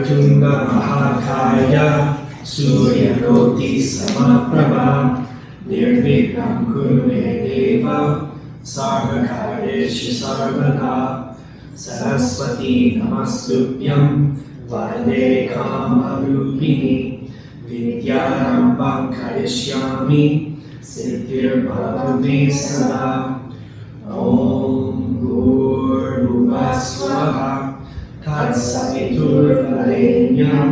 Vakratunda Mahakaya Suryakoti Samaprabha Nirvighnam Kuru Me Deva Sarvakareshu Sarvada Saraswati Namastubhyam Vande Kamarupini Vidyarambham Karishyami Siddhir Bhatu Me Sada Om Bhurbhuvah Swaha Tatsavitur Varenyam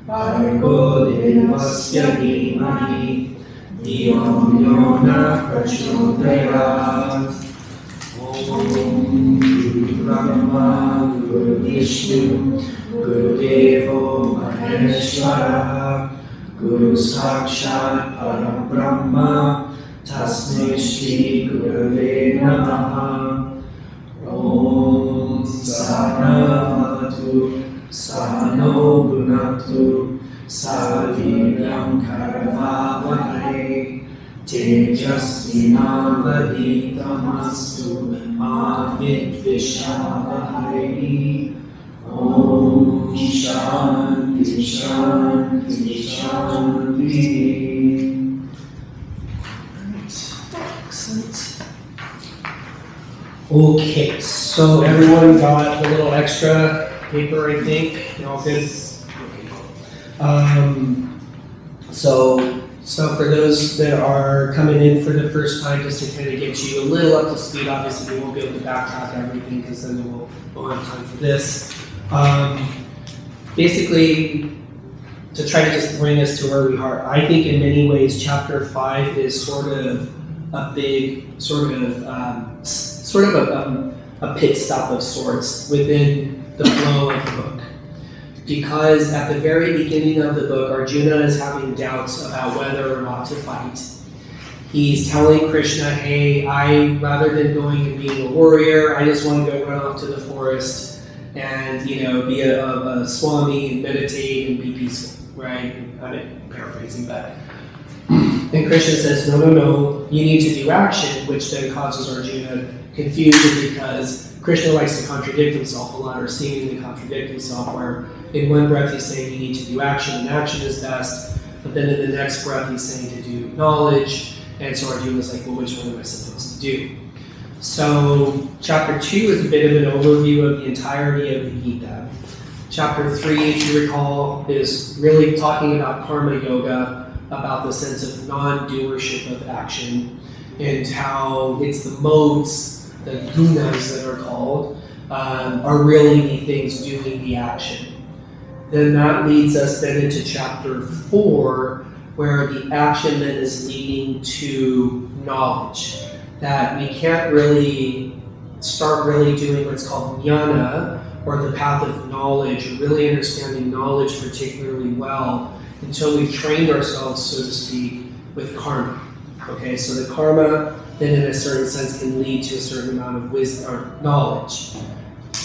Bhargo Devasya Dhimahi Dhiyo Yona Prachodayat Om Guru Brahma Guru Vishnu Guru Devo Maheshwara Guru Sakshat Parabrahma Tasmai Shri Gurave Namaha Om Sahanavatu Sahano Bhunaktu Saviryam Karavavahai Tejasvinavaditamastu Ma Vidvishavahai Om Shanti Shanti Shanti. Excellent. Okay, so everyone got a little extra paper, I think. You all good? So for those that are coming in for the first time, just to kind of get you a little up to speed, obviously we won't be able to backtrack everything because then we'll have time for this. Basically, to try to just bring us to where we are, I think in many ways chapter 5 is sort of a big, a pit stop of sorts within the flow of the book. Because at the very beginning of the book, Arjuna is having doubts about whether or not to fight. He's telling Krishna, hey, rather than going and being a warrior, I just want to go run off to the forest and, be a swami and meditate and be peaceful, right? I'm paraphrasing that. And Krishna says, no, you need to do action, which then causes Arjuna confusion because Krishna likes to contradict himself a lot, or seemingly contradict himself, where in one breath he's saying you need to do action, and action is best, but then in the next breath he's saying to do knowledge, and so Arjuna's like, well, which one am I supposed to do? So chapter 2 is a bit of an overview of the entirety of the Gita. Chapter 3, if you recall, is really talking about karma yoga, about the sense of non-doership of action, and how it's the modes, the gunas that are called, are really the things doing the action. Then that leads us then into chapter 4, where the action then is leading to knowledge. That we can't really start doing what's called jnana, or the path of knowledge, or really understanding knowledge particularly well, until we've trained ourselves, so to speak, with karma. Okay, so the karma then in a certain sense can lead to a certain amount of wisdom or knowledge.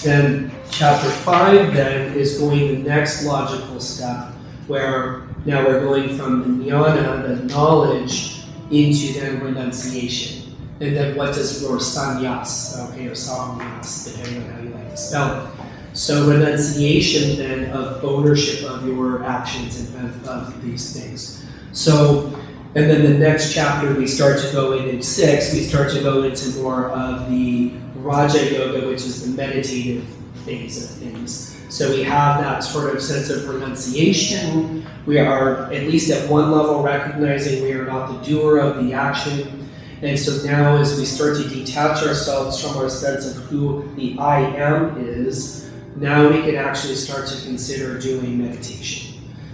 Then chapter 5 then is going the next logical step, where now we're going from the jnana, the knowledge, into then renunciation. And then what does your sannyasa, okay, or sannyas, depending on how you like to spell it. So renunciation then of ownership of your actions and of these things. So, and then the next chapter we start to go in 6, we start to go into more of the Raja Yoga, which is the meditative phase of things. So we have that sort of sense of renunciation. We are, at least at one level, recognizing we are not the doer of the action. And so now as we start to detach ourselves from our sense of who the I am is, now we can actually start to consider doing meditation.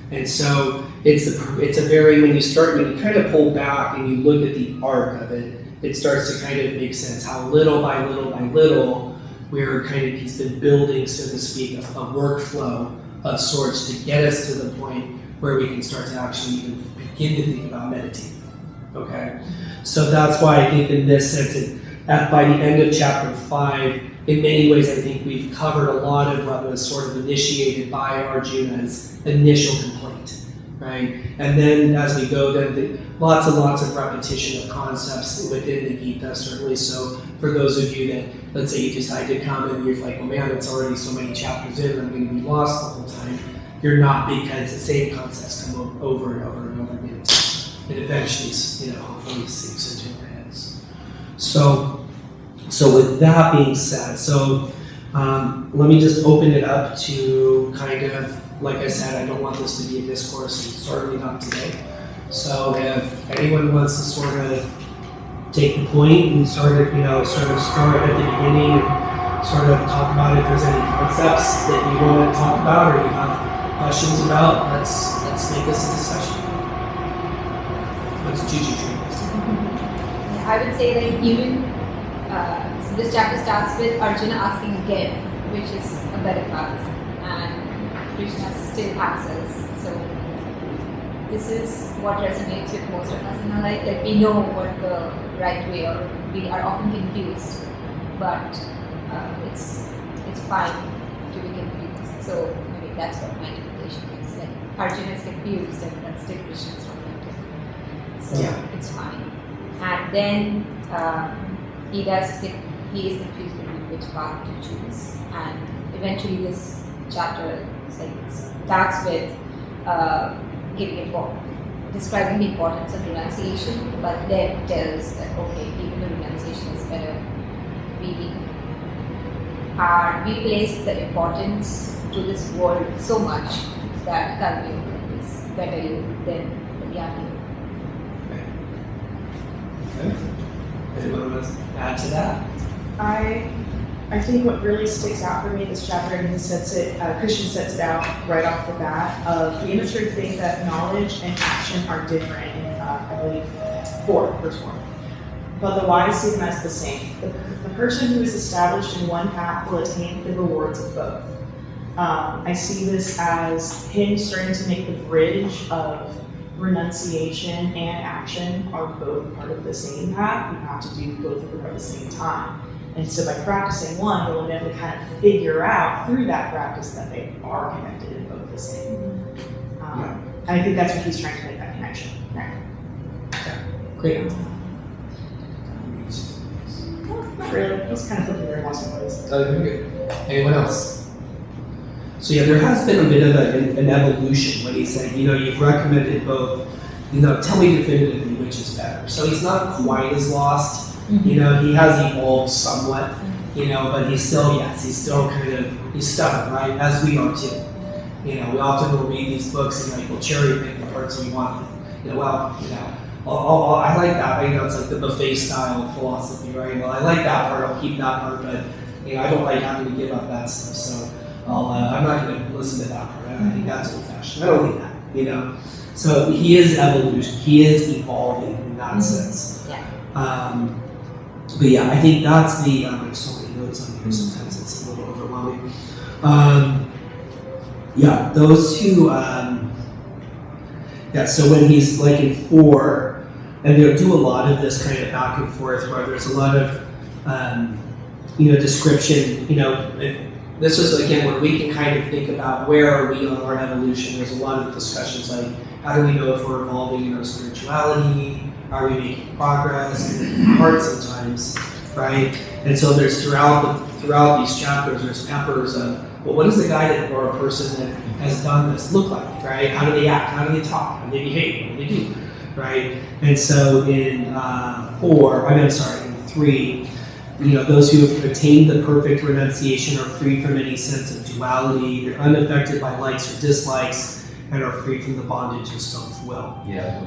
And so it's a very, when you kind of pull back and you look at the arc of it, it starts to kind of make sense how little by little, he's been building, so to speak, a workflow of sorts to get us to the point where we can start to actually even begin to think about meditating. Okay? So that's why I think in this sense, by the end of chapter 5, in many ways I think we've covered a lot of what was sort of initiated by Arjuna's initial complaint, right? And then as we go, then lots and lots of repetition of concepts within the Gita, certainly. So for those of you that, let's say you decide to come and you're like, well, man, it's already so many chapters in, I'm going to be lost the whole time. you're not, because the same concepts come over and over and over again. It eventually, hopefully sinks into our heads. So with that being said, let me just open it up to kind of, like I said, I don't want this to be a discourse, and certainly not today. So if anyone wants to sort of take the point and sort of start at the beginning and sort of talk about if there's any concepts that you want to talk about or you have questions about, let's make this a discussion. What's Gigi treat this? I would say that even so this chapter starts with Arjuna asking again, which is a better path, and Krishna still answers. So this is what resonates with most of us in our life, that we know what the right way, or we are often confused, but it's fine to be confused. So maybe that's what my interpretation is. Like Arjuna is confused, and that's still Krishna's perspective. So it's fine. And then he is confused between which path to choose. And eventually this chapter starts with describing the importance of renunciation, but then tells that okay, even though renunciation is better, we place the importance to this world so much that Karma is better than the Jnana. Okay. Anyone want to add to that? I think what really sticks out for me in this chapter, and Krishna sets it out right off the bat, the initiative think that knowledge and action are different in, I believe, verse 4. But the wise see them as the same. The person who is established in one path will attain the rewards of both. I see this as him starting to make the bridge of renunciation and action are both part of the same path. You have to do both of them at the same time. And so by practicing one, you'll be able to kind of figure out through that practice that they are connected and both the same. And I think that's what he's trying to make that connection. Right? Great. Not really. He's kind of flipping there in lots of ways. Very good. Anyone else? So there has been a bit of an evolution when he said, you've recommended both, tell me definitively which is better. So he's not quite as lost. He has evolved somewhat, but he's still he's stubborn, right? As we are too. We often will read these books and we'll cherry pick the parts we want. I like that. It's like the buffet style philosophy, right? Well, I like that part. I'll keep that part, but I don't like having to give up that stuff. So I'm not going to listen to that part. I think that's old-fashioned. I don't need that. So he is evolution. He is evolving in that sense. Yeah. But I think that's the. I have so many notes on here. Sometimes it's a little overwhelming. Those two. So when he's like in 4, and they'll do a lot of this kind of back and forth, where there's a lot of, description. This is again where we can kind of think about where are we on our evolution. There's a lot of discussions like how do we know if we're evolving in our spirituality? Are we making progress? Hard sometimes, right? And so there's throughout these chapters, there's peppers of, well, what does the guy or a person that has done this look like, right? How do they act? How do they talk? How do they behave? What do they do, right? And so in 3, those who have attained the perfect renunciation are free from any sense of duality. They're unaffected by likes or dislikes and are free from the bondage of self-will. Yeah.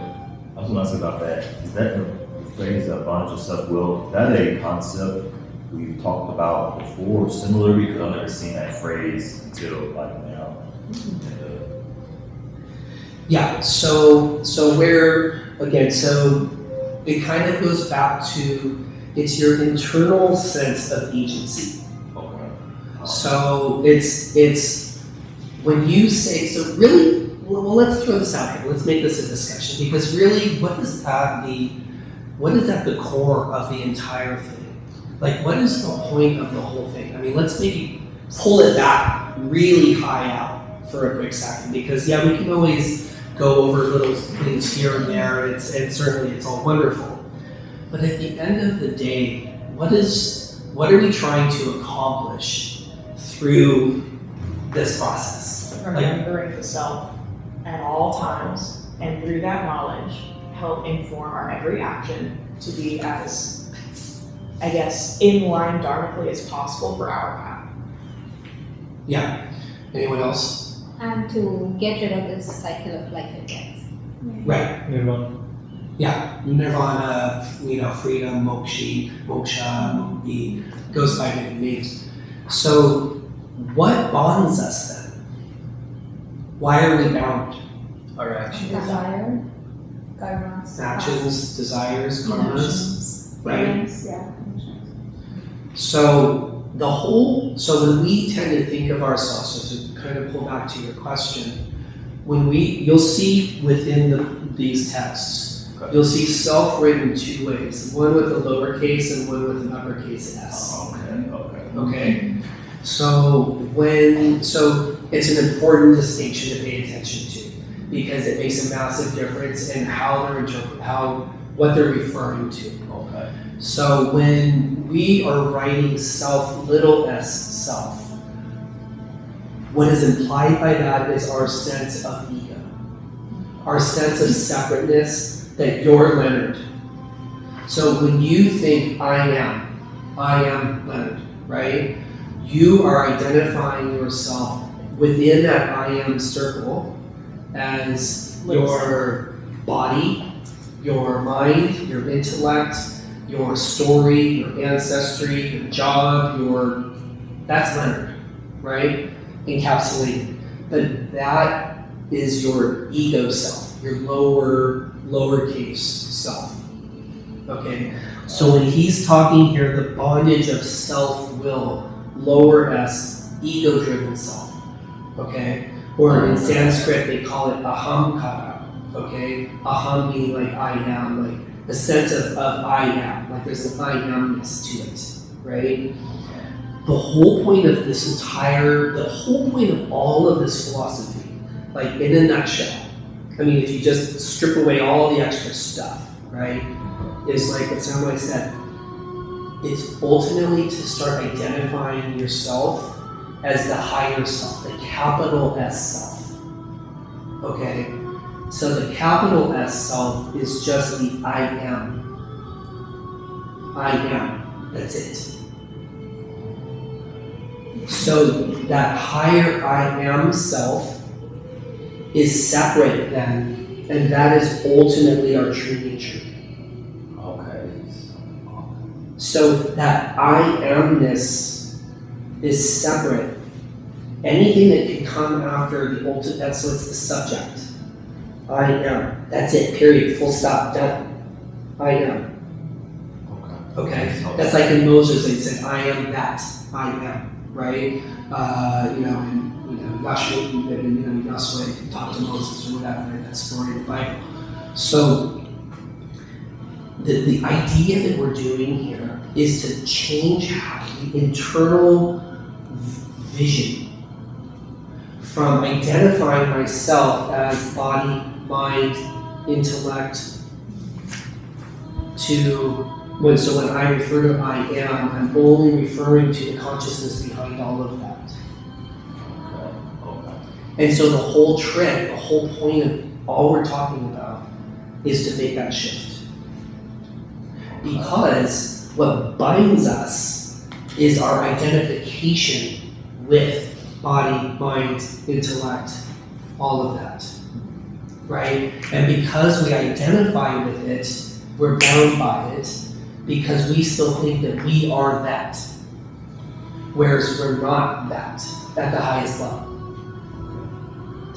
I was going to ask about that. Is that the phrase bondage of self-will? Is that a concept we've talked about before, similar? Because I've never seen that phrase until now. So it kind of goes back to, it's your internal sense of agency. Okay. So it's when you say, so really, well, let's throw this out here. Let's make this a discussion, because really, what is at the core of the entire thing? Like, what is the point of the whole thing? I mean, let's maybe pull it back really high out for a quick second, because we can always go over little things here and there, and certainly it's all wonderful. But at the end of the day, what are we trying to accomplish through this process? remembering the self at all times, and through that knowledge, help inform our every action to be as, I guess, in line dharmically as possible for our path. Yeah. Anyone else? And to get rid of this cycle of life and death. Right. Nirvana. Yeah. Nirvana, freedom, moksha, mukti, goes by many names. So, what bonds us then? Why are we bound? Our actions. Desire, karmas, Actions, desires, karmas, right? feelings, yeah. So when we tend to think of ourselves, so to kind of pull back to your question, you'll see within these texts, Okay. you'll see self written two ways, one with a lowercase and one with an uppercase S. Okay? So it's an important distinction to pay attention to, because it makes a massive difference in what they're referring to. Okay. So when we are writing self, little s self, what is implied by that is our sense of ego, our sense of separateness, that you're Leonard. So when you think I am Leonard, right? You are identifying yourself within that I am circle as your body, your mind, your intellect, your story, your ancestry, your job, that's Leonard, right? Encapsulated. But that is your ego self, your lowercase self. Okay? So when he's talking here, the bondage of self-will, lower s, ego-driven self. Okay? Or in Sanskrit they call it ahamkara. Okay? Aham meaning like I am, like a sense of I am, like there's an I amness to it, right? The whole point of all of this philosophy, like in a nutshell, I mean, if you just strip away all the extra stuff, right, is like what Samuel said, it's ultimately to start identifying yourself as the higher self, the capital S self, okay? So the capital S self is just the I am. I am. That's it. So that higher I am self is separate then, and that is ultimately our true nature. Okay. So that I amness is separate. Anything that can come after the ultimate, so it's the subject. I am. That's it, period, full stop, done. I am. Okay? That's like in Moses, they said, I am that. I am, right? Yahshua talked to Moses or whatever, right? That story in the Bible. So, the idea that we're doing here is to change the internal vision from identifying myself as body, mind, intellect, to when I refer to I am, I'm only referring to the consciousness behind all of that. And so the whole trick, the whole point of all we're talking about is to make that shift. Because what binds us is our identification with body, mind, intellect, all of that, right? And because we identify with it, we're bound by it, because we still think that we are that, whereas we're not that at the highest level.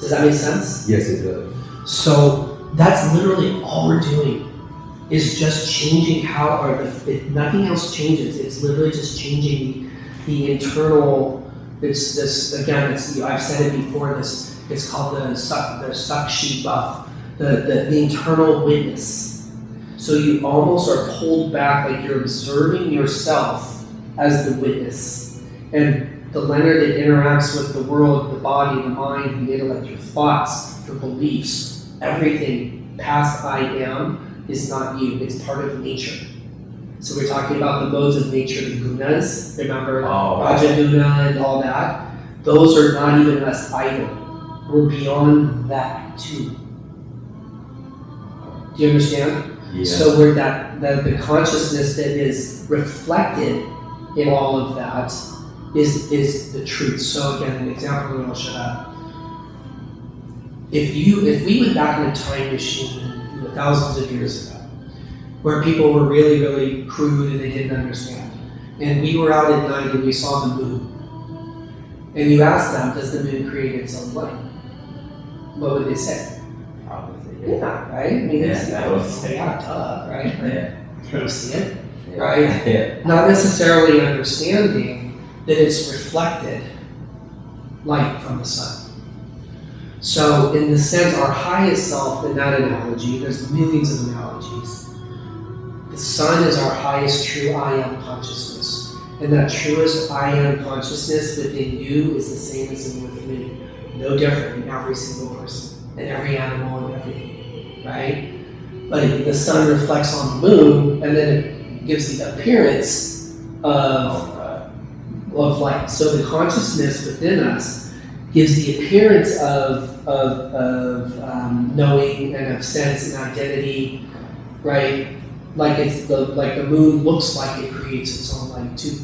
Does that make sense? Yes, it does. So that's literally all we're doing, is just changing nothing else changes. It's literally just changing the internal. I've said it before. It's called the sakshi bhav, the internal witness. So you almost are pulled back, like you're observing yourself as the witness, and the Leonard that interacts with the world, the body, the mind, the intellect, your thoughts, your beliefs, everything past I am is not you. It's part of nature. So we're talking about the modes of nature, the gunas. Remember, Rajaguna and all that. Those are not even us either. we're beyond that too. Do you understand? Yeah. So we're the consciousness that is reflected in all of that is the truth. So again, an example, and I'll shut up. If we went back in a time machine, thousands of years ago, where people were really, really crude and they didn't understand, and we were out at night and we saw the moon, and you asked them, does the moon create its own light? What would they say? Probably. Yeah, right? I mean, Yeah, duh, right? Yeah. You don't see it. Yeah. Right? Yeah. Not necessarily understanding that it's reflected light from the sun. So, in the sense, our highest self, in that analogy, there's millions of analogies. The sun is our highest true I am consciousness. And that truest I am consciousness within you is the same as within me. No different in every single person, and every animal, and everything. Right? But the sun reflects on the moon, and then it gives the appearance of light. So the consciousness within us gives the appearance of knowing and of sense and identity, right? Like the moon looks like it creates its own light too,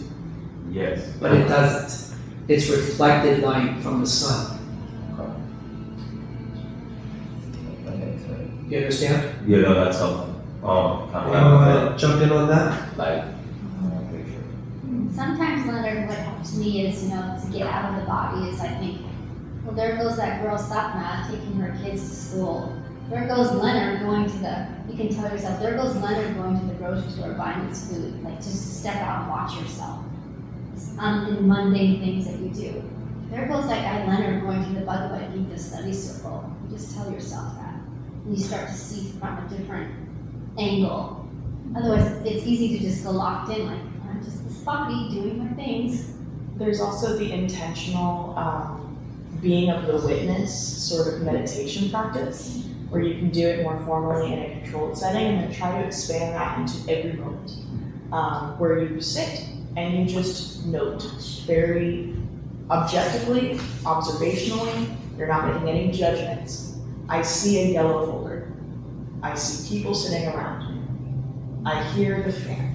Yes. but it doesn't. It's reflected light from the sun. That makes sense. You understand? Yeah, no, that's something. Kind You of want to jump in on that? Like, Sometimes, Leonard, what helps me is, to get out of the body is I think, well, there goes that girl Sapna taking her kids to school. There goes Leonard going you can tell yourself, there goes Leonard going to the grocery store buying his food. Like, just step out and watch yourself. It's in mundane things that you do. There goes that guy Leonard going to the Bhagavad Gita study circle. You just tell yourself that. And you start to see from a different angle. Otherwise, it's easy to just go locked in, like, I'm just this body doing my things. There's also the intentional being of the witness sort of meditation practice, where you can do it more formally in a controlled setting and then try to expand that into every moment, where you sit and you just note very objectively, observationally, you're not making any judgments. I see a yellow folder. I see people sitting around me. I hear the fan.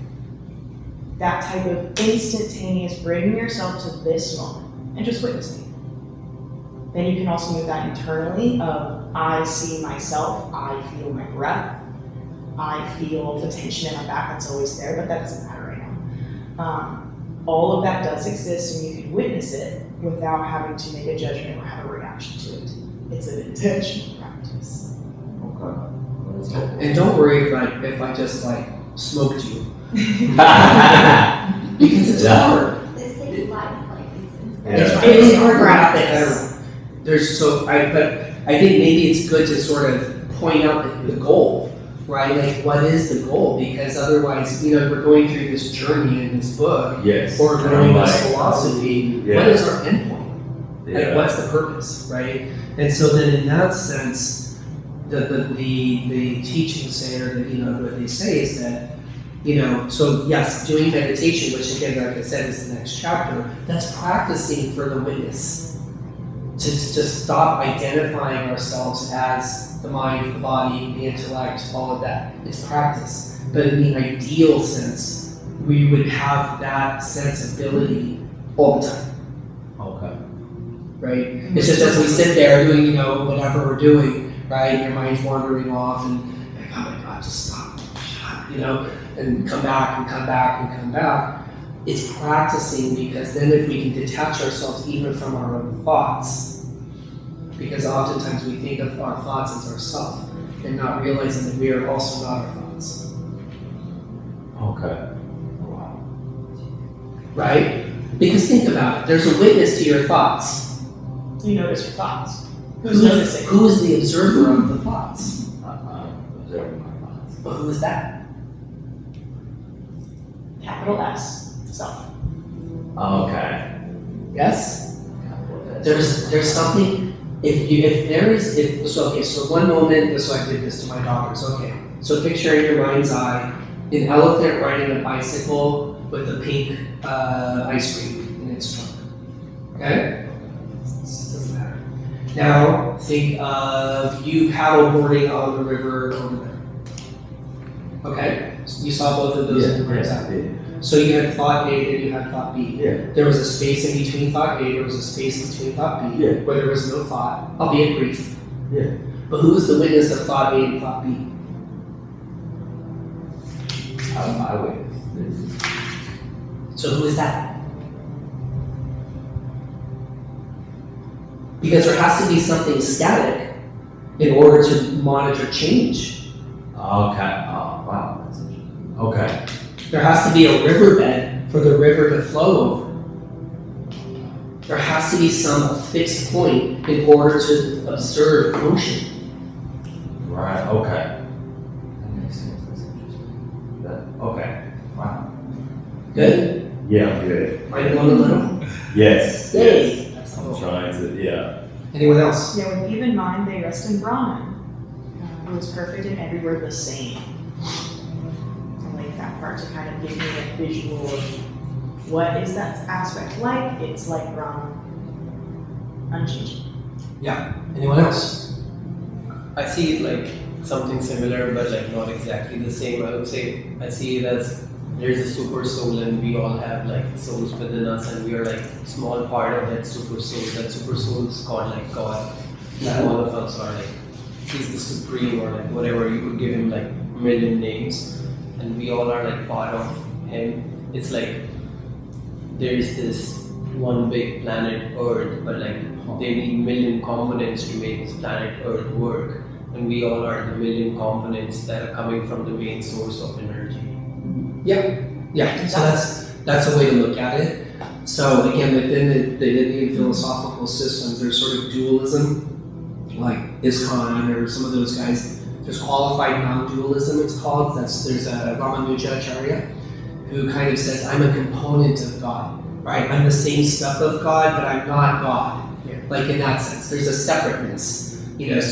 That type of instantaneous bringing yourself to this moment and just witnessing. Then you can also move that internally of I see myself, I feel my breath, I feel the tension in my back that's always there, but that doesn't matter right now. All of that does exist and you can witness it without having to make a judgment or have a reaction to it. It's an intentional practice. Okay. And don't worry if I just smoked you. Because it's hard. This thing's life, like, It's Yeah. really hard to wrap practice. it around. But I think maybe it's good to sort of point out the goal, right? Like, what is the goal? Because otherwise, we're going through this journey in this book, Yes. or growing this Like, philosophy. yeah. What is our endpoint? Like, Yeah. what's the purpose, right? And so then, in that sense, the teachings say, or what they say is that, so yes, doing meditation, which again, like I said, is the next chapter, that's practicing for the witness. To stop identifying ourselves as the mind, the body, the intellect, all of that. It's practice. But in the ideal sense, we would have that sensibility all the time, Okay. right? It's just as we sit there doing, whatever we're doing, right? Your mind's wandering off and, oh my God, just stop, and come back and come back and come back. It's practicing, because then if we can detach ourselves even from our own thoughts, because oftentimes we think of our thoughts as ourself and not realizing that we are also not our thoughts, Okay. wow. right? Because think about it, there's a witness to your thoughts. You notice your thoughts. Who's noticing? Who is the observer of the thoughts? Observing my thoughts. Well, who is that? Capital S, self. Okay. Yes? There's something. So one moment, so I did this to my daughters. Okay, so picture in your mind's eye an elephant riding a bicycle with a pink ice cream in its trunk. Okay? Doesn't matter. Now think of you paddleboarding on the river over there. Okay? So you saw both of those in the example. So you had thought A and you had thought B. Yeah. There was a space in between thought A, there was a space between thought B, Yeah. where there was no thought, albeit brief. Yeah. But who was the witness of thought A and thought B? I witnessed. So who is that? Because there has to be something static in order to monitor change. Okay. Oh, wow. That's interesting. Okay. There has to be a riverbed for the river to flow over. There has to be some fixed point in order to observe motion. Right. Okay. That makes sense. That's interesting. Okay. Wow. Good? Yeah, I'm good. Mind blown a little? Yes. Yay! That's I'm cool. trying to, yeah. Anyone else? Yeah, with even mind, they rest in Brahman. It was perfect and everywhere the same. I like that part to kind of give me a visual of what is that aspect like? It's like Brahman. Unchanging. Anyone else? I see it like something similar, but like not exactly the same. I would say I see it as there's a super soul, and we all have like souls within us, and we are like small part of that super soul. That super soul is called like God. And all of us are like He's the supreme, or like whatever. You could give Him like a million names, and we all are like part of Him. It's like there's this one big planet Earth, but like they need million components to make this planet Earth work, and we all are the million components that are coming from the main source of energy. So that's a way to look at it. So again, within the Indian philosophical systems, there's sort of dualism, like ISKCON or some of those guys. There's qualified non-dualism, it's called. There's a Ramanujacharya who kind of says, I'm a component of God, right? I'm the same stuff of God, but I'm not God. Yeah. Like in that sense, there's a separateness,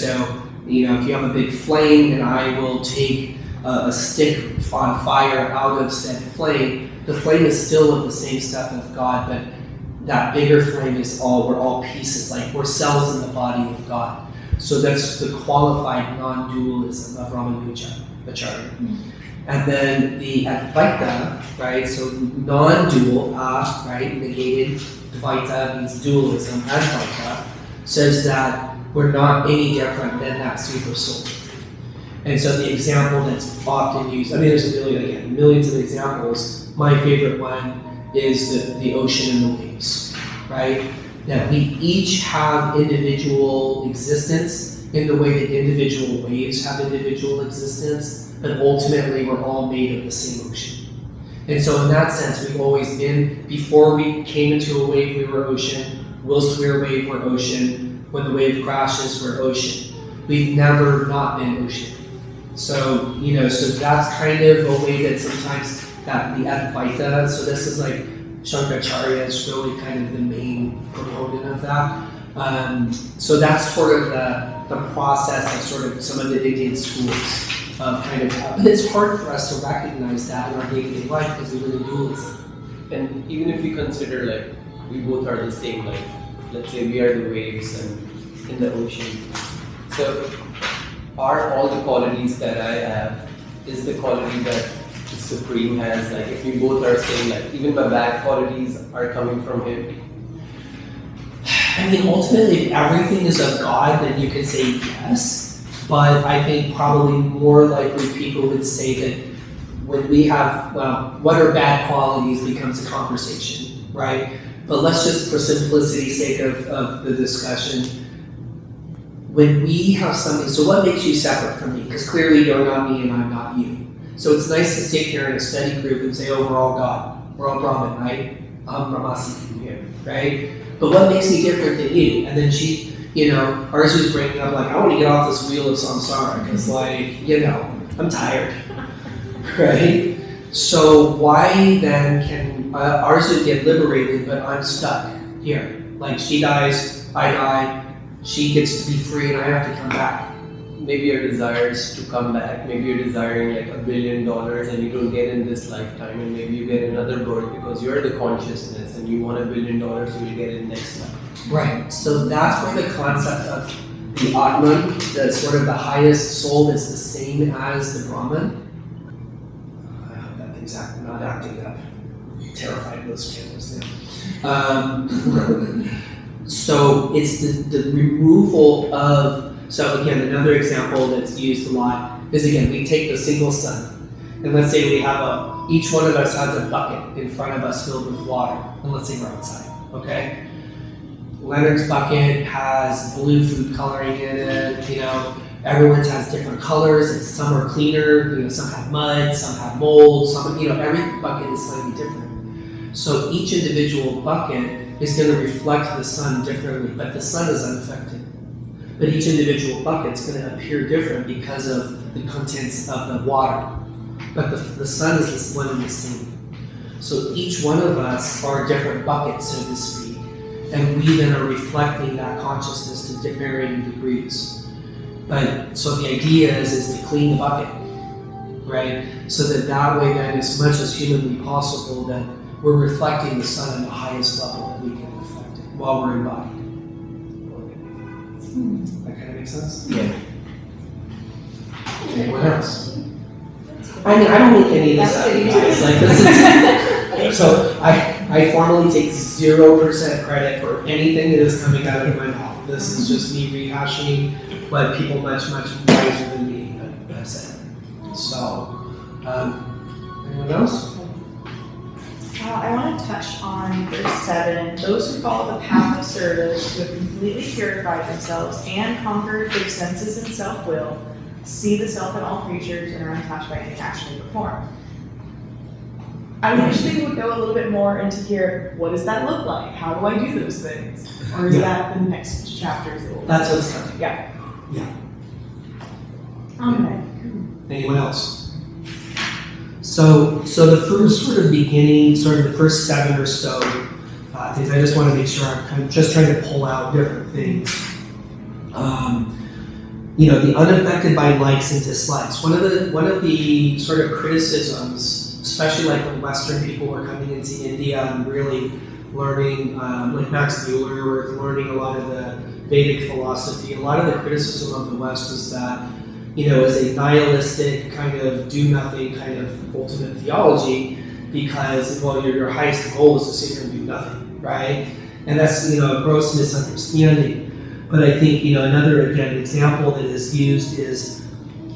so, if you have a big flame and I will take a stick on fire out of said flame, the flame is still of the same stuff of God, but that bigger flame is we're all pieces, like we're cells in the body of God. So that's the qualified non-dualism of Ramanujacharya. And then the Advaita, right, so non-dual, right, negated, Dvaita means dualism, Advaita, says that we're not any different than that super soul. And so the example that's often used, there's millions of examples. My favorite one is the ocean and the waves, right? That we each have individual existence in the way that individual waves have individual existence, but ultimately we're all made of the same ocean. And so in that sense, we've always been, before we came into a wave, we were ocean. Whilst we're a wave, we're ocean. When the wave crashes, we're ocean. We've never not been ocean. So, so that's kind of a way that sometimes that the Advaita, so this is like Shankaracharya is really kind of the main proponent of that. So that's sort of the process of sort of some of the Indian schools of kind of, but it's hard for us to recognize that in our day-to-day life because we live in dualism. And even if we consider like we both are the same, like let's say we are the waves and in the ocean. So are all the qualities that I have is the quality that the Supreme has? Like if we both are saying like even my bad qualities are coming from Him. Ultimately, if everything is of God, then you could say yes. But I think probably more likely people would say that when we have, what are bad qualities becomes a conversation, right? But let's just, for simplicity's sake of the discussion, when we have something, so what makes you separate from me? Because clearly you're not me and I'm not you. So it's nice to sit here in a study group and say, oh, we're all God. We're all Brahman, right? I'm Brahmasi here, right? But what makes me different than you? And then she, Arzu's bringing up like, I want to get off this wheel of samsara because I'm tired, right? So why then can Arzu get liberated, but I'm stuck here? Like she dies, I die, she gets to be free, and I have to come back. Maybe your desire is to come back. Maybe you're desiring like $1 billion and you don't get in this lifetime, and maybe you get another birth because you're the consciousness and you want $1 billion, you will get it next life. Right. So that's where the concept of the Atman, the sort of the highest soul, is the same as the Brahman. I hope that thing's not acting up. Terrified of those cameras now. So it's the removal of. So again, another example that's used a lot is, again, we take the single sun, and let's say we have each one of us has a bucket in front of us filled with water, and let's say we're outside, okay? Leonard's bucket has blue food coloring in it, everyone's has different colors, and some are cleaner, some have mud, some have mold, some, every bucket is slightly different. So each individual bucket is going to reflect the sun differently, but the sun is unaffected. But each individual bucket's going to appear different because of the contents of the water. But the sun is this one and the same. So each one of us are different buckets, so to speak. And we then are reflecting that consciousness to varying degrees. But so the idea is to clean the bucket, right? So that way then, as much as humanly possible, that we're reflecting the sun in the highest level that we can reflect it while we're embodied. That kind of makes sense? Yeah. Anyone else? I mean, I don't make any of this up, guys. Like, this is, so I formally take 0% credit for anything that is coming out of my mouth. This is just me rehashing what people much, much wiser than me have said. So, anyone else? I want to touch on verse 7. Those who follow the path of service, who have completely purified themselves and conquered their senses and self-will, see the self in all creatures and are untouched by any action they perform. I wish they would go a little bit more into here, what does that look like? How do I do those things? Or is that the next chapter's goal? That's what's coming. Yeah. Yeah. Okay. Anyone else? So the first sort of beginning, sort of the first 7 or so things, I just want to make sure I'm just trying to pull out different things. The unaffected by likes and dislikes. One of the sort of criticisms, especially like when Western people were coming into India and really learning, like Max Mueller, were learning a lot of the Vedic philosophy. A lot of the criticism of the West is that, is a nihilistic kind of do-nothing kind of ultimate theology, because, your highest goal is to sit here and do nothing, right? And that's, a gross misunderstanding. But I think, another, again, example that is used is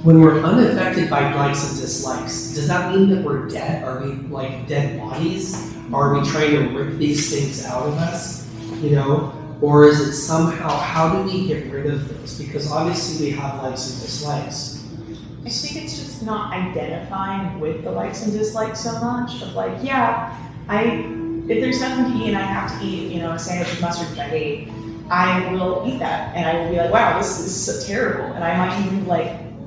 when we're unaffected by likes and dislikes, does that mean that we're dead? Are we like dead bodies? Are we trying to rip these things out of us? Or is it somehow, how do we get rid of those? Because obviously we have likes and dislikes. I think it's just not identifying with the likes and dislikes so much of like, if there's nothing to eat and I have to eat, a sandwich with mustard, which I hate, I will eat that and I will be like, wow, this is so terrible. And I might even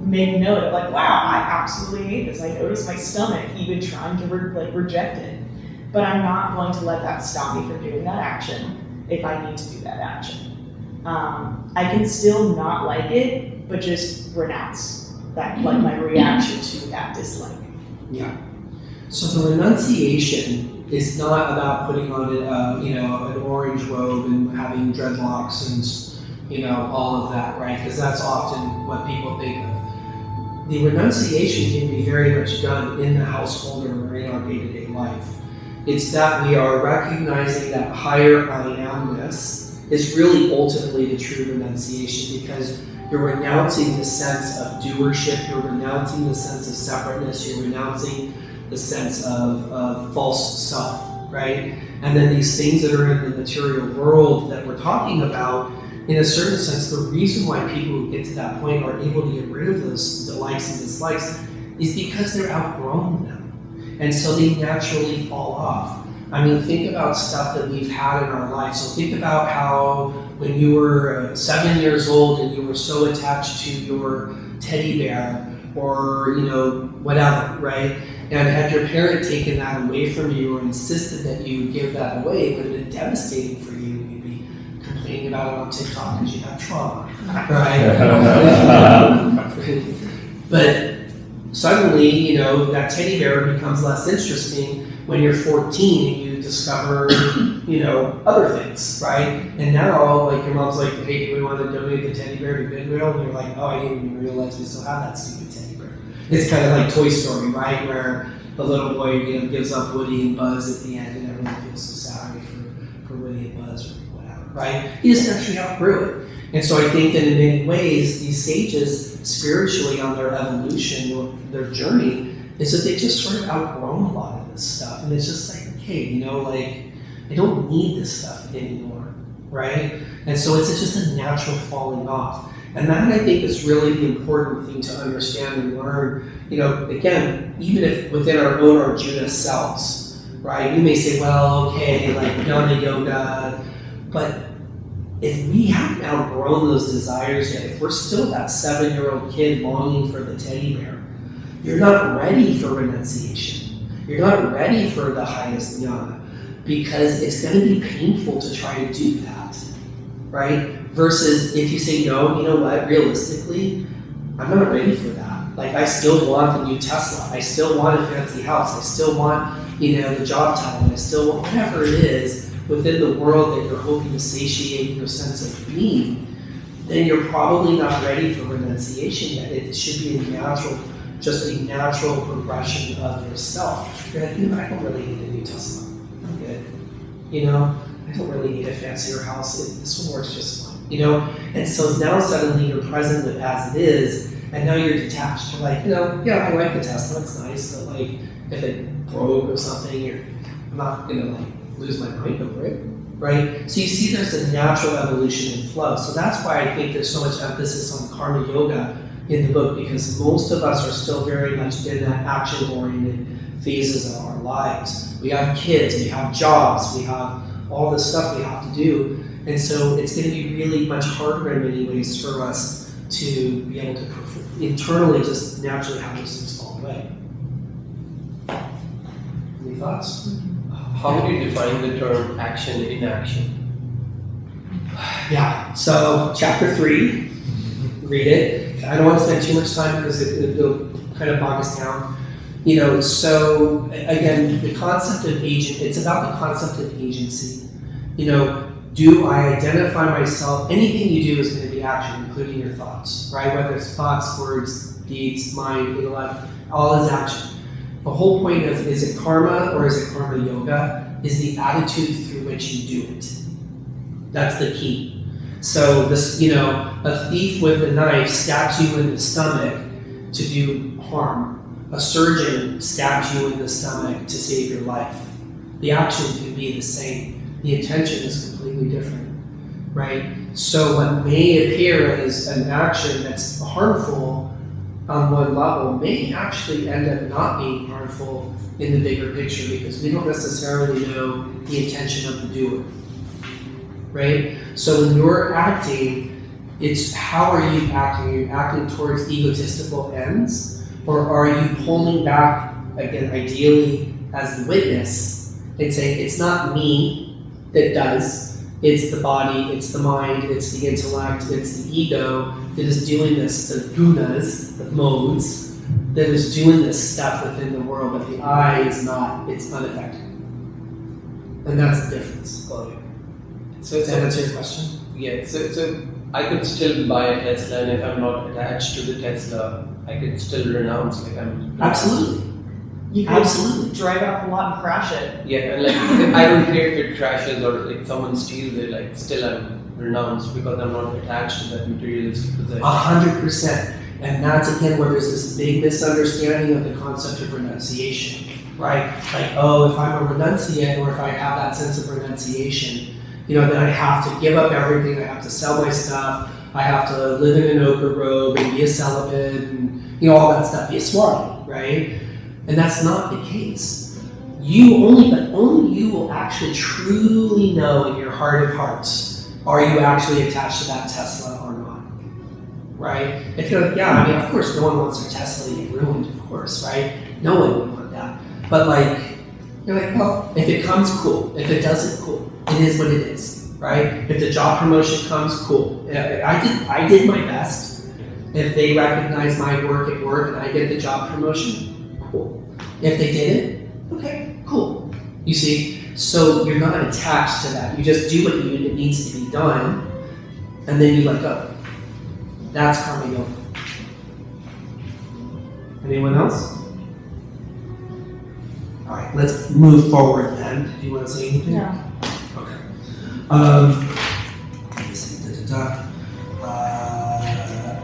make note of wow, I absolutely hate this. I notice my stomach even trying to reject it. But I'm not going to let that stop me from doing that action if I need to do that action. I can still not like it, but just renounce that, my reaction to that dislike. Yeah. So the renunciation is not about putting on an orange robe and having dreadlocks and all of that, right? Because that's often what people think of. The renunciation can be very much done in the household or in our day-to-day life. It's that we are recognizing that higher I amness is really ultimately the true renunciation, because you're renouncing the sense of doership, you're renouncing the sense of separateness, you're renouncing the sense of false self, right? And then these things that are in the material world that we're talking about, in a certain sense, the reason why people who get to that point are able to get rid of those likes and dislikes is because they're outgrown them. And so they naturally fall off. I mean, think about stuff that we've had in our life. So think about how when you were 7 years old and you were so attached to your teddy bear or, whatever, right? And had your parent taken that away from you or insisted that you give that away, it would have been devastating for you. You'd be complaining about it on TikTok because you have trauma, right? But suddenly, that teddy bear becomes less interesting when you're 14 and you discover, other things, right? And now, like, your mom's like, hey, do we want to donate the teddy bear to Goodwill? And you're like, oh, I didn't even realize we still have that stupid teddy bear. It's kind of like Toy Story, right? Where the little boy, gives up Woody and Buzz at the end, and everyone feels so sorry for Woody and Buzz or whatever, right? He just actually outgrew it. And so I think that in many ways, these sages, spiritually on their evolution, or their journey, is that they just sort of outgrown a lot of this stuff. And it's just like, okay, I don't need this stuff anymore, right? And so it's just a natural falling off. And that, I think, is really the important thing to understand and learn. Again, even if within our own Arjuna selves, right? We may say, well, okay, like jnana yoga, but if we haven't outgrown those desires yet, if we're still that 7-year-old kid longing for the teddy bear, you're not ready for renunciation. You're not ready for the highest jnana, because it's going to be painful to try to do that, right? Versus if you say, no, you know what, realistically, I'm not ready for that. Like, I still want the new Tesla. I still want a fancy house. I still want, the job title. I still want whatever it is within the world that you're hoping to satiate your sense of being. Then you're probably not ready for renunciation yet. It should be just a natural progression of yourself. You're like, I don't really need a new Tesla. I'm good. I don't really need a fancier house. This one works just fine. And so now suddenly you're present with as it is, and now you're detached. You're like, yeah, I like the Tesla, it's nice, but like, if it broke or something, I'm not gonna lose my mind over it, right? So you see there's a natural evolution and flow. So that's why I think there's so much emphasis on karma yoga in the book, because most of us are still very much in that action-oriented phases of our lives. We have kids, we have jobs, we have all this stuff we have to do. And so it's going to be really much harder in many ways for us to be able to internally just naturally have those things fall away. Any thoughts? How would you define the term action inaction? Yeah, so chapter 3, read it. I don't want to spend too much time because it'll kind of bog us down. So again, the concept of it's about the concept of agency. Do I identify myself? Anything you do is going to be action, including your thoughts, right? Whether it's thoughts, words, deeds, mind, intellect, all is action. The whole point of, is it karma or is it karma yoga, is the attitude through which you do it. That's the key. So this, a thief with a knife stabs you in the stomach to do harm. A surgeon stabs you in the stomach to save your life. The action can be the same. The intention is completely different, right? So what may appear as an action that's harmful on one level may actually end up not being harmful in the bigger picture, because we don't necessarily know the intention of the doer, right? So when you're acting, it's how are you acting? Are you acting towards egotistical ends, or are you pulling back, again, ideally as the witness, and saying, it's not me that does, it's the body, it's the mind, it's the intellect, it's the ego that is doing this, the gunas, the modes, that is doing this stuff within the world, but the I is not, it's unaffected. And that's the difference. So Does that answer your question? Yeah, so I could still buy a Tesla, and if I'm not attached to the Tesla, I could still renounce, Absolutely. You can Absolutely. drive out the lot and crash it. Yeah, and I don't care if it crashes or someone steals it, still I'm renounced because I'm not attached to that materialistic possession. 100%. And that's again where there's this big misunderstanding of the concept of renunciation, right? Like, oh, if I'm a renunciate, or if I have that sense of renunciation, then I have to give up everything, I have to sell my stuff, I have to live in an ochre robe and be a celibate, and all that stuff, be a swami, right? And that's not the case. Only you will actually truly know in your heart of hearts, are you actually attached to that Tesla or not, right? If you're like, yeah, of course, no one wants their Tesla to get ruined, of course, right? No one would want that. But you're like, well, if it comes, cool. If it doesn't, cool. It is what it is, right? If the job promotion comes, cool. I did my best. If they recognize my work at work and I get the job promotion, cool. If they didn't, okay, cool. You see, So you're not attached to that. You just do what it needs to be done, and then you let go. That's karma yoga. Anyone else? All right, let's move forward then. Do you want to say anything? No. Okay. Let me see.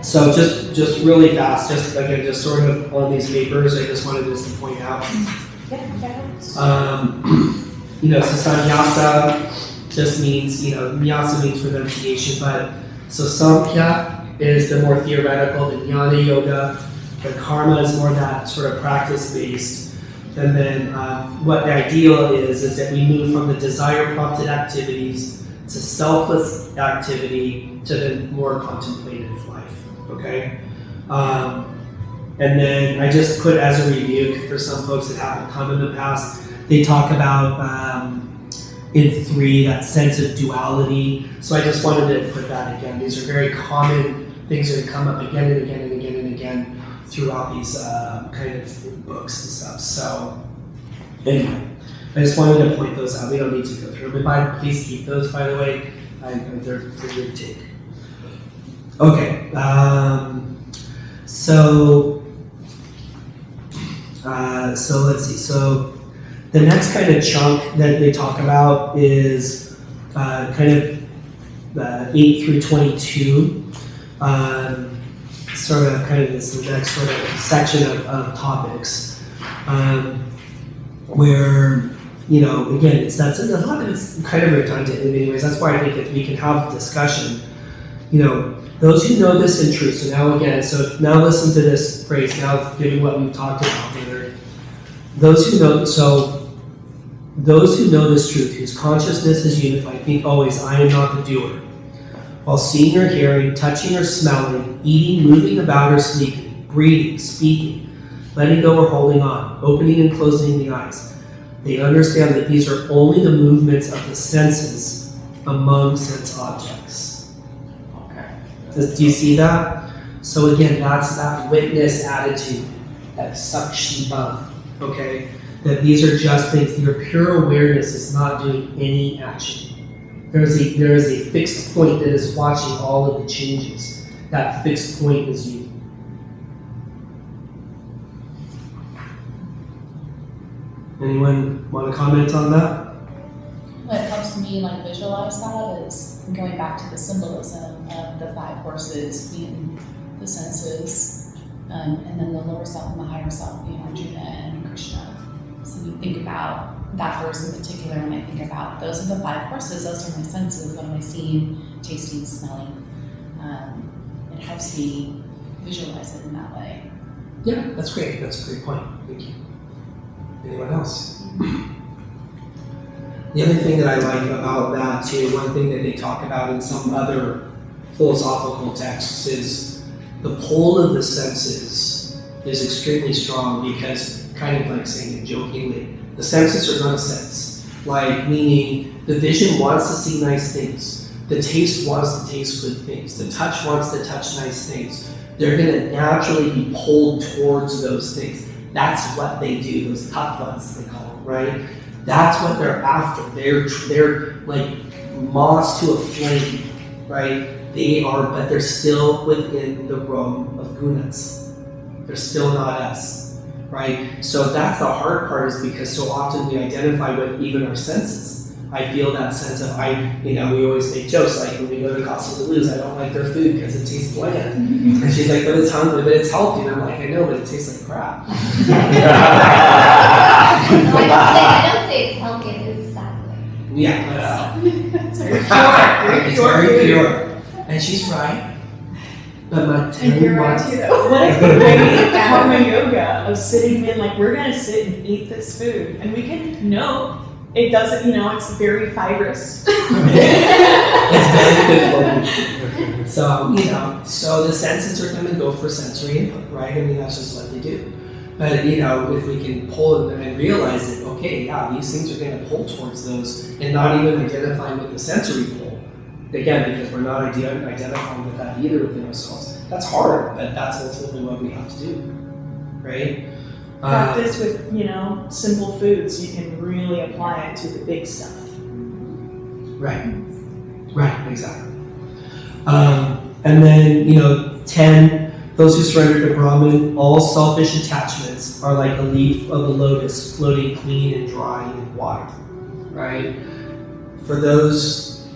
So just really fast, just again, just sort of on these papers, I just wanted just to point out. So sannyasa just means, nyasa means renunciation, but so samkhya is the more theoretical, the jnana yoga, the karma is more that sort of practice based. And then what the ideal is that we move from the desire prompted activities to selfless activity to the more contemplative life, okay? And then I just put as a review for some folks that haven't come in the past, they talk about in 3, that sense of duality. So I just wanted to put that again. These are very common things that come up again and again and again and again throughout these kind of books and stuff. So anyway, I just wanted to point those out. We don't need to go through them. But please keep those, by the way. They're good to take. Okay. So let's see. So the next kind of chunk that they talk about is kind of 8 through 22. Sort of kind of this the next sort of section of topics where again it's a lot of it's kind of redundant in many ways. That's why I think that we can have a discussion. Those who know this in truth. So now again, so now listen to this phrase. Now, given what we've talked about later, those who know this truth, whose consciousness is unified, think always, I am not the doer. While seeing or hearing, touching or smelling, eating, moving about or sleeping, breathing, speaking, letting go or holding on, opening and closing the eyes, they understand that these are only the movements of the senses among sense objects. Okay. Do you see that? So again, that's that witness attitude, that sakshibhav, okay? That these are just things, your pure awareness is not doing any action. There is a fixed point that is watching all of the changes. That fixed point is you. Anyone want to comment on that? What helps me visualize that is going back to the symbolism of the 5 horses being the senses, and then the lower self and the higher self being Arjuna and Krishna. So you think about that verse in particular, when I think about those are the 5 horses, those are my senses. What am I seeing, tasting, smelling? It helps me visualize it in that way. Yeah, that's great. That's a great point. Thank you. Anyone else? The other thing that I like about that too, one thing that they talk about in some other philosophical texts is the pull of the senses is extremely strong because, kind of like saying it jokingly, the senses are not a sense. Meaning the vision wants to see nice things. The taste wants to taste good things. The touch wants to touch nice things. They're going to naturally be pulled towards those things. That's what they do, those tattvas they call them, right? That's what they're after. They're like moths to a flame, right? But they're still within the realm of gunas. They're still not us, right? So that's the hard part, is because so often we identify with even our senses. I feel that sense of, we always make jokes, like when we go to Casa de Luz, I don't like their food because it tastes bland. And she's like, but it's hungry, but it's healthy. And I'm like, I know, but it tastes like crap. No, I don't say it's healthy, it's sadly. Yeah, It's very it's very pure. And she's right. But my And you're right too, though. What a great karma yoga of sitting in, we're gonna sit and eat this food, and we can it doesn't, it's very fibrous. It's very good for me. So, so the senses are going to go for sensory input, right? That's just what they do. But, if we can pull them and realize that, okay, yeah, these things are going to pull towards those, and not even identifying with the sensory pull. Again, because we're not identifying with that either within ourselves. That's hard, but that's ultimately what we have to do, right? Practice with, simple foods, you can really apply it to the big stuff. Right, exactly. And then, 10, those who surrender to Brahman, all selfish attachments are like a leaf of a lotus floating clean and dry in water, right? For those,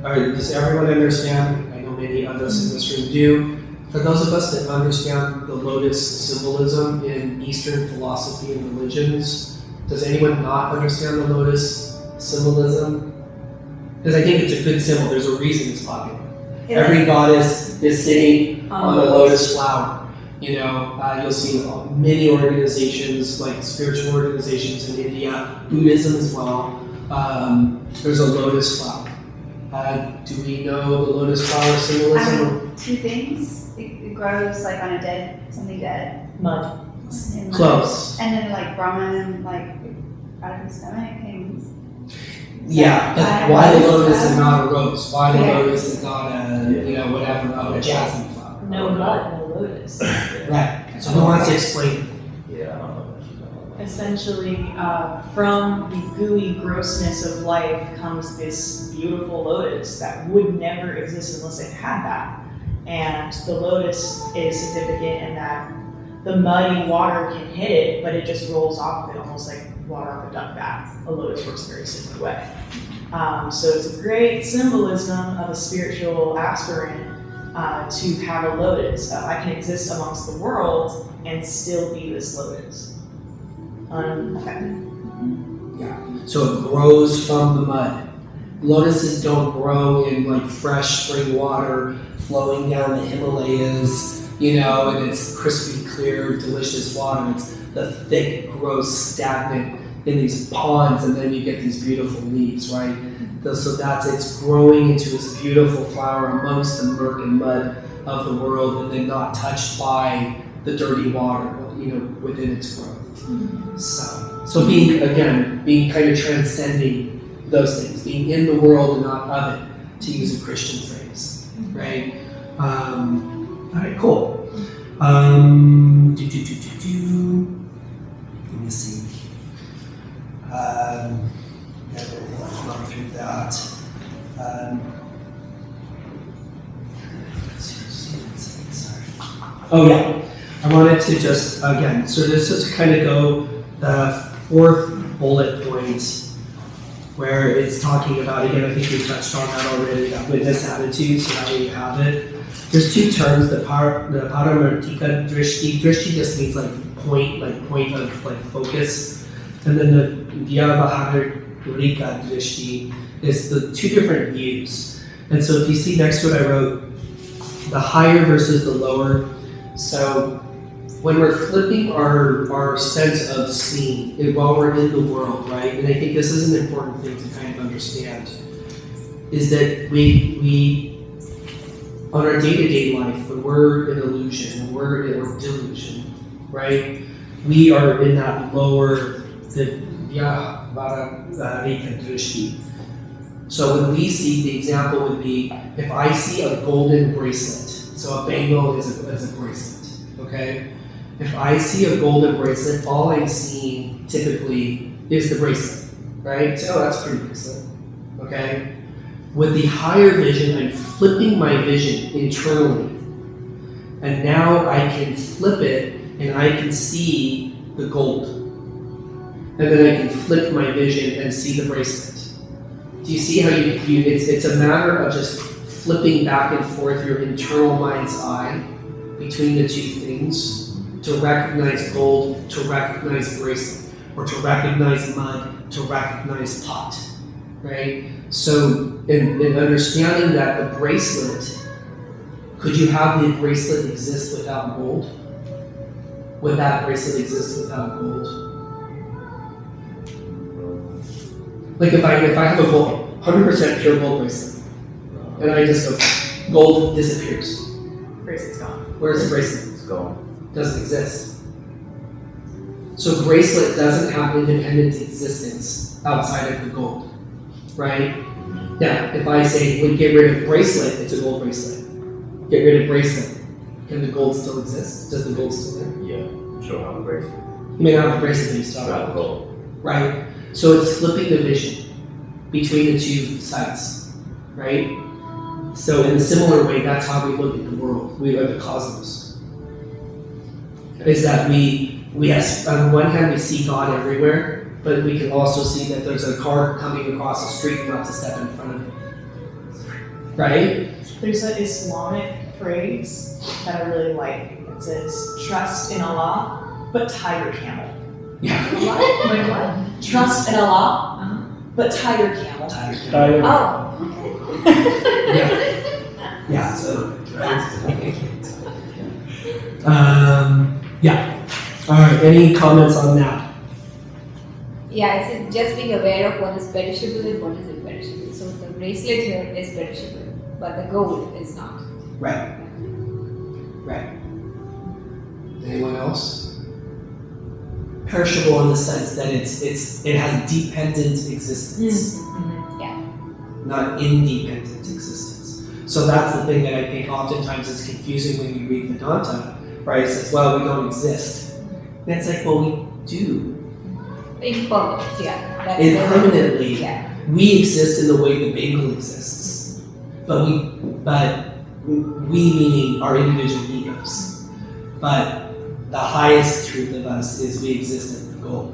does everyone understand? I know many of us in this room do. For those of us that understand the lotus symbolism in Eastern philosophy and religions, does anyone not understand the lotus symbolism? Because I think it's a good symbol. There's a reason it's popular. Every goddess is sitting on a lotus flower. You'll see many organizations, like spiritual organizations in India, Buddhism as well. There's a lotus flower. Do we know the lotus flower symbolism? Two things. It grows like on something dead. Mud. And Close. And then like Brahman, out of his stomach came. Yeah, but why the lotus and not a rose? Why the lotus and not a jasmine flower? No mud, no lotus. Right. So who wants to explain? Yeah, I don't know. Essentially, from the gooey grossness of life comes this beautiful lotus that would never exist unless it had that. And the lotus is significant in that the muddy water can hit it, but it just rolls off of it, almost like water off a duck bath. A lotus works a very similar way. So it's a great symbolism of a spiritual aspirant to have a lotus. I can exist amongst the world and still be this lotus. Unaffected. So it grows from the mud. Lotuses don't grow in fresh spring water flowing down the Himalayas, and it's crispy, clear, delicious water. It's the thick, gross, stagnant in these ponds, and then you get these beautiful leaves, right? So it's growing into this beautiful flower amongst the murk and mud of the world, and then not touched by the dirty water, within its growth. So being kind of transcending those things, being in the world and not of it, to use a Christian phrase, right? All right, cool. Let me see. Run through that. Oh yeah, I wanted to just so this is to kind of go the fourth bullet point where it's talking about, again, I think we touched on that already, that witness attitude, so that way you have it. There's two terms, the paramartika drishti. Drishti just means point of focus. And then the vyavaharika drishti is the two different views. And so if you see next to it, I wrote the higher versus the lower. So when we're flipping our sense of seeing while we're in the world, right? And I think this is an important thing to kind of understand, is that we on our day-to-day life, when we're in illusion, when we're in delusion, right? We are in that lower, the Vyavaharika drishti. So when we see, the example would be, if I see a golden bracelet, so a bangle is a bracelet, okay? If I see a golden bracelet, all I'm seeing typically is the bracelet, right? So, that's a pretty bracelet, okay? With the higher vision, I'm flipping my vision internally. And now I can flip it and I can see the gold. And then I can flip my vision and see the bracelet. Do you see how it's a matter of just flipping back and forth your internal mind's eye between the two things to recognize gold, to recognize bracelet, or to recognize mud, to recognize pot, right? So in understanding that the bracelet, could you have the bracelet exist without gold? Would that bracelet exist without gold? Like if I have a gold, 100% pure gold bracelet, and I just go, gold disappears. Bracelet's gone. Where's the bracelet? It's gone. Doesn't exist. So bracelet doesn't have independent existence outside of the gold, right? Now, if I say, we get rid of bracelet, it's a gold bracelet. Get rid of bracelet, can the gold still exist? Does the gold still there? Yeah, sure, I'm grateful. You may not have embraced it, but you still have it. Right? So it's flipping the vision between the two sides, right? So in a similar way, that's how we look at the world. We are the cosmos. Is that we have, on one hand, we see God everywhere, but we can also see that there's a car coming across the street not to step in front of it. Right? There's an Islamic phrase that I really like. It says, trust in Allah, but tie your camel. Yeah. What? Like what? Trust in Allah, but tie your camel. Oh. Yeah. Yeah, so, yeah. All right, any comments on that? Yeah, it's just being aware of what is perishable and what is imperishable. So the bracelet here is perishable, but the gold is not. Right. Right. Anyone else? Perishable in the sense that it has dependent existence, Yeah. not independent existence. So that's the thing that I think oftentimes is confusing when you read Vedanta, right? It says, well, we don't exist. And it's like, well, we do. Impermanent, yeah. That's Impermanently. Yeah. We exist in the way the Bengal exists, but we meaning our individual egos. But the highest truth of us is we exist as the gold.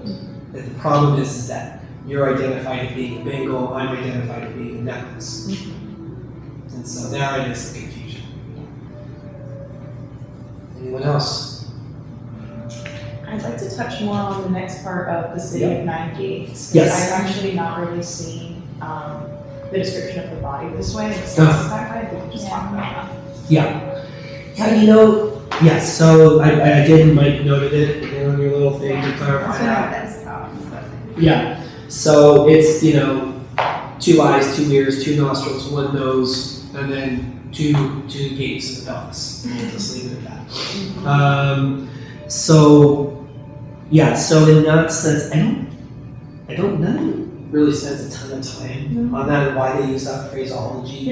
But the problem is that you're identified as being a Bengal, I'm identified as being a necklace. And so there it is the confusion. Anyone else? I'd like to touch more on the next part of the City of Nine Gates. Yes. I've actually not really seen the description of the body this way. It sounds that way. We can just talk about that. Yeah. Yeah, you know, yes, so I did make note of it on your little thing to clarify that. That's about. Yeah, so it's, 2 eyes, 2 ears, 2 nostrils, 1 nose, and then two gates in the pelvis. We'll just leave it at that. So in that sense, I don't know really spends a ton of time on that and why they use that phraseology,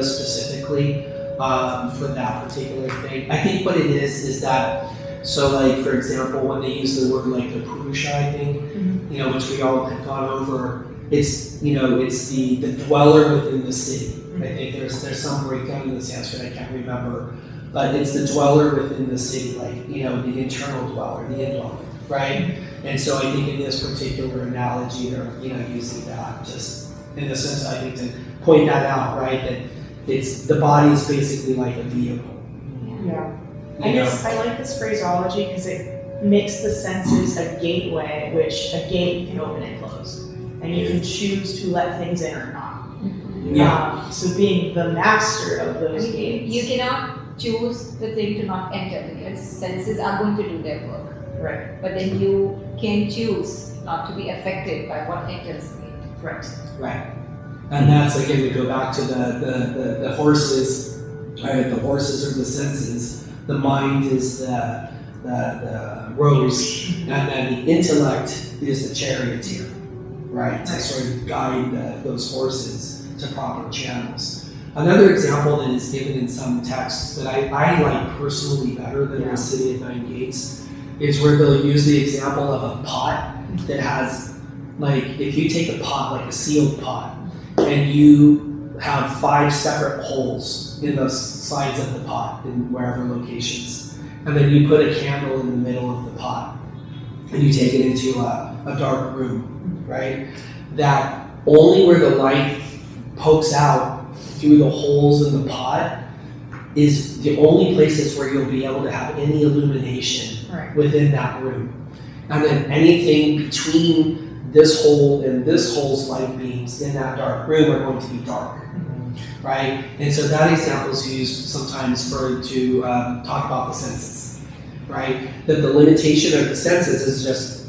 specifically for that particular thing. I think what it is that, so like, for example, when they use the word like the Purusha, I think, which we all have gone over, it's, it's the dweller within the city. I think there's some breakdown in the Sanskrit, I can't remember, but it's the dweller within the city, like, the internal dweller, the indweller, right? And so I think in this particular analogy, they're, using that just in the sense, I think, to point that out, right? That it's, the body is basically like a vehicle. Yeah. I guess I like this phraseology because it makes the senses a gateway, which a gate can open and close. And you can choose to let things in or not. Yeah. So being the master of those gates. You cannot choose the thing to not enter because senses are going to do their work. Right. But then you can choose not to be affected by what enters it. Right. Right. And that's, again, we go back to the horses, right? The horses are the senses, the mind is the rose, and then the intellect is the charioteer, right? To sort of guide those horses to proper channels. Another example that is given in some texts that I like personally better than the City of Nine Gates is where they'll use the example of a pot that has, like, if you take a pot, like a sealed pot, and you have 5 separate holes in the sides of the pot in wherever locations, and then you put a candle in the middle of the pot, and you take it into a dark room, right? That only where the light pokes out through the holes in the pot is the only places where you'll be able to have any illumination within that room. And then anything between this hole and this hole's light beams in that dark room are going to be dark, right? And so that example is used sometimes to talk about the senses, right? That the limitation of the senses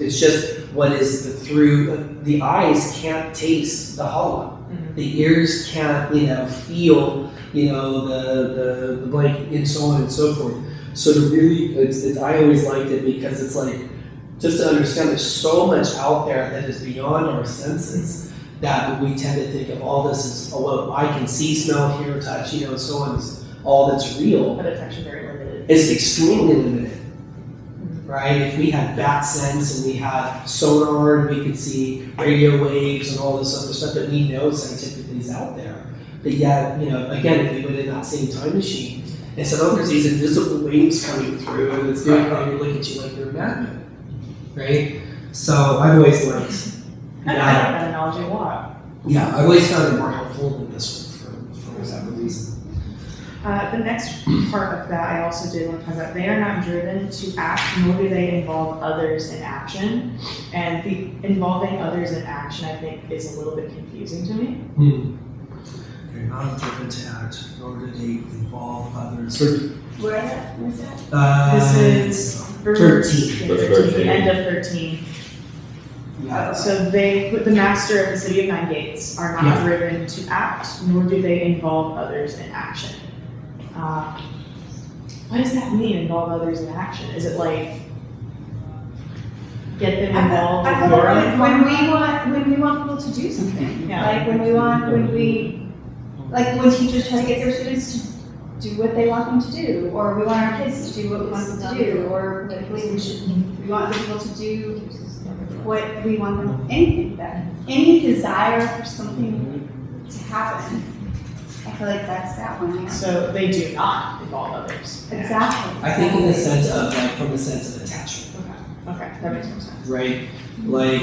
is just what is through the eyes can't taste the hollow. The ears can't, feel, the blank, and so on and so forth. So to really, I always liked it because it's like, just to understand there's so much out there that is beyond our senses that we tend to think of all this as, well, I can see, smell, hear, touch, so on is all that's real. But it's actually very limited. It's extremely limited, right? If we had bat sense and we had sonar and we could see radio waves and all this other stuff that we know scientifically is out there. But yet, again, if we went in that same time machine and said, oh, there's these invisible waves coming through and it's doing it, and look at you like you're a madman, right? So I've always liked I like that analogy a lot. yeah, I've always found it more helpful than this one for whatever reason. The next part of that I also did want to talk about. They are not driven to act, nor do they involve others in action. And the involving others in action, I think, is a little bit confusing to me. They're not driven to act, nor do they involve others. Where's that? This is verse 13. yeah, Verse 13. end of 13. Yeah. So they put the master of the city of nine gates are not Yeah. driven to act, nor do they involve others in action. What does that mean, involve others in action? Is it like get them involved I with feel your like own when we want people to do something, Yeah. like when teachers try to get their students to do what they want them to do, or we want our kids to do what we want them to do, or politically we want people to do what we want them, anything that, any desire for something to happen. I feel like that's that one. Yeah. So they do not involve others. Exactly. I think in the sense of, from the sense of attachment, Okay, that makes more sense. right? Like,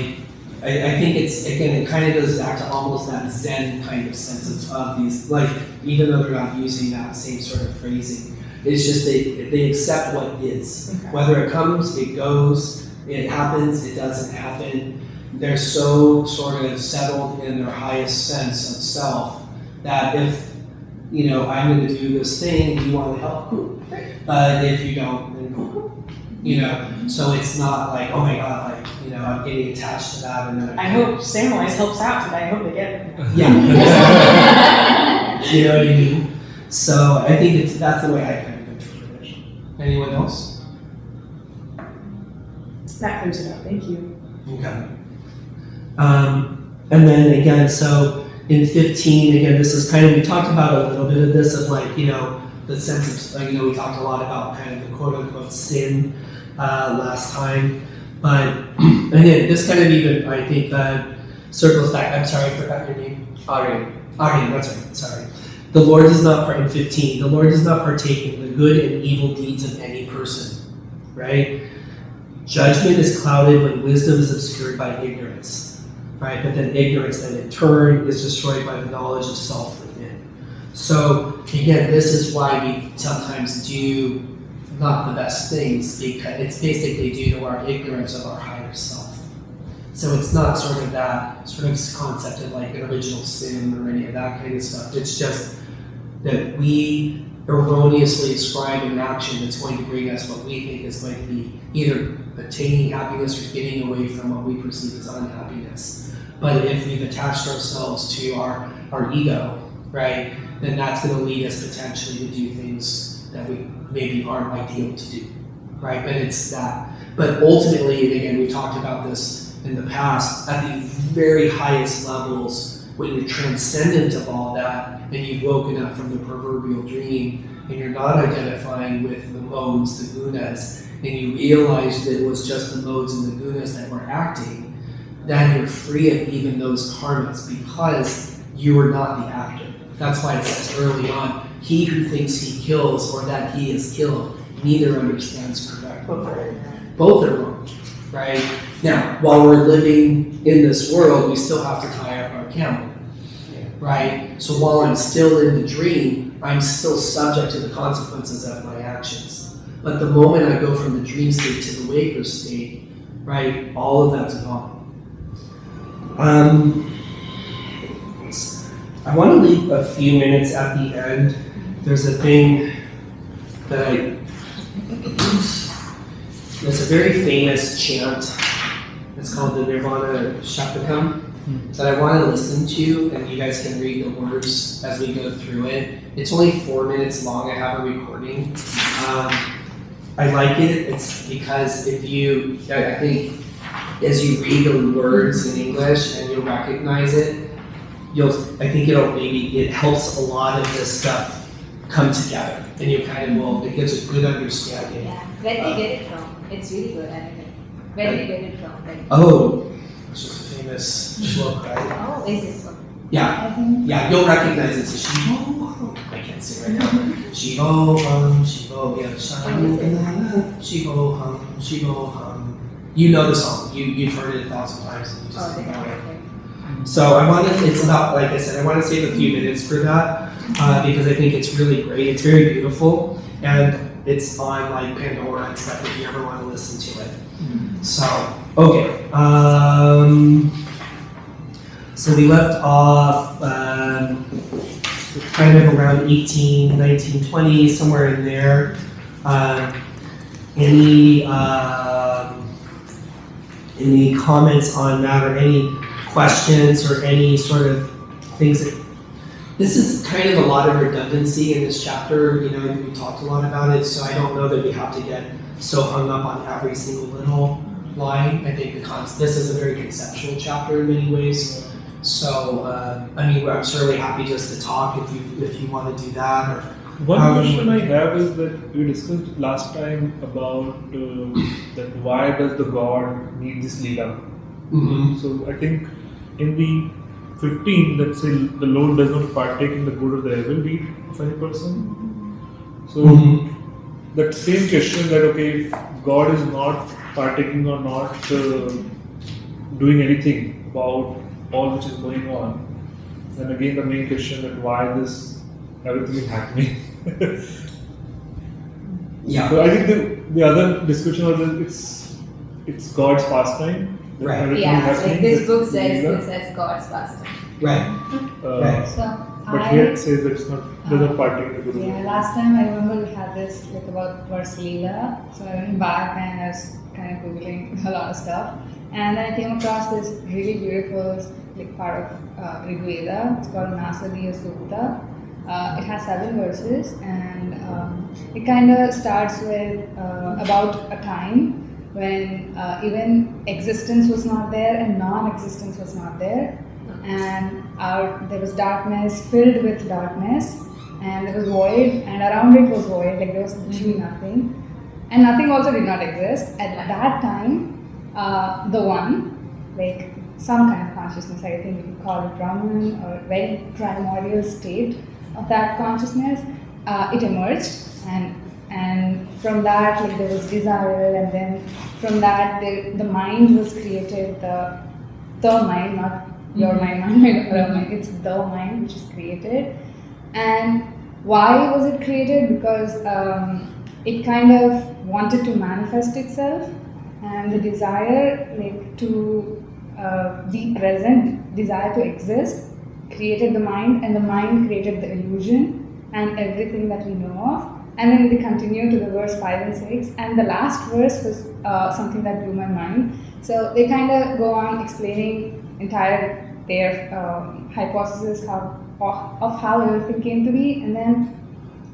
I think it's, again, it kind of goes back to almost that Zen kind of sense of these, like, even though they're not using that same sort of phrasing, it's just they accept what is. Okay. Whether it comes, it goes, it happens, it doesn't happen. They're so sort of settled in their highest sense of self that if, I'm going to do this thing and you want to help, cool. But if you don't, then cool. So it's not like, oh my God, like, I'm getting attached to that and then I hope Samwise helps out today. I hope they get it. yeah. You know what I mean? So I think that's the way I kind of interpret it. Anyone else? That clears it up. Thank you. Okay. And then again, so in 15, again, this is kind of, we talked about a little bit of this of like, the sense of, we talked a lot about kind of the quote unquote sin last time. But again, this kind of even, I think, circles back. I'm sorry, I forgot your name. Aryan. Aryan, that's right, sorry. The Lord does not, in 15, the Lord does not partake in the good and evil deeds of any person, right? Judgment is clouded when wisdom is obscured by ignorance, right? But then ignorance, then in turn, is destroyed by the knowledge of self within. So, again, this is why we sometimes do not the best things, because it's basically due to our ignorance of our higher self. So it's not sort of that sort of concept of like an original sin or any of that kind of stuff. It's just that we erroneously ascribe an action that's going to bring us what we think is going to be either attaining happiness or getting away from what we perceive as unhappiness. But if we've attached ourselves to our ego, right, then that's going to lead us potentially to do things that we maybe aren't ideal to do, right? But it's that. But ultimately, and again, we talked about this in the past, at the very highest levels, when you're transcendent of all that, and you've woken up from the proverbial dream, and you're not identifying with the modes, the gunas, and you realize that it was just the modes and the gunas that were acting, then you're free of even those karmas because you are not the actor. That's why it says early on, he who thinks he kills or that he is killed, neither understands correctly. Both are wrong, right? Now, while we're living in this world, we still have to tie up our camel, right? So while I'm still in the dream, I'm still subject to the consequences of my actions. But the moment I go from the dream state to the waker state, right, all of that's gone. I want to leave a few minutes at the end. There's a thing that there's a very famous chant. It's called the Nirvana Shaptakam that I want to listen to, and you guys can read the words as we go through it. It's only 4 minutes long. I have a recording. I like it. It's because I think as you read the words in English and you'll recognize it, it helps a lot of this stuff come together, and you kind of it gives a good understanding. Yeah, where they get it from? It's really good. I mean, where did you get it from? Like, Oh, it's just a famous shlok, right? oh, is it from? Yeah, I think yeah, you'll recognize it's a Shivo. I can't say right now. Shivo hum, Shivo Yashan, Shivo hum, Shivo hum. You know the song. You've heard it 1,000 times and you just Oh, know it. okay. So I want to, it's about, like I said, I want to save a few minutes for that because I think it's really great. It's very beautiful and it's on like Pandora and stuff if you ever want to listen to it. So, okay. So we left off kind of around 18, 19, 20, somewhere in there. Any comments on that or any questions or any sort of things that this is kind of a lot of redundancy in this chapter, you know, we talked a lot about it, so I don't know that we have to get so hung up on every single little line. I think this is a very conceptual chapter in many ways. So, I mean, I'm certainly happy just to talk if you want to do that. Or one question I have is that we discussed last time about that why does the God need this Leela? Mhm. So I think in the 15, let's say the Lord does not partake in the good or the evil deed of any person. So Mhm. that same question that okay, if God is not partaking or not doing anything about all which is going on, then again the main question that why this everything is happening. Yeah. So I think the other discussion was that it's God's pastime. That Right. everything is Yeah, happening, like this that book says Leela, this as God's pastime. Right. Right. so. but here it says that it's not doesn't partake in the good. or the Yeah, evil. last time I remember we had this like about verse Leela. So I went back and I was kind of googling a lot of stuff, and then I came across this really beautiful like part of Rig Veda. It's called Nasadiya Sutta. It has 7 verses, and it kind of starts with about a time when even existence was not there and non-existence was not there, and there was darkness filled with darkness, and there was void, and around it was void, like there was literally nothing, and nothing also did not exist. At that time, the one, like some kind of consciousness, I think we could call it Brahman or very primordial state of that consciousness, it emerged, and from that, like there was desire, and then from that the mind was created, the mind, not your mind, my mind, or our mind, it's the mind which is created. And why was it created? Because it kind of wanted to manifest itself, and the desire like to be present, desire to exist, created the mind, and the mind created the illusion and everything that we know of. And then they continue to the verse 5 and 6, and the last verse was something that blew my mind. So they kind of go on explaining their hypothesis of how everything came to be, and then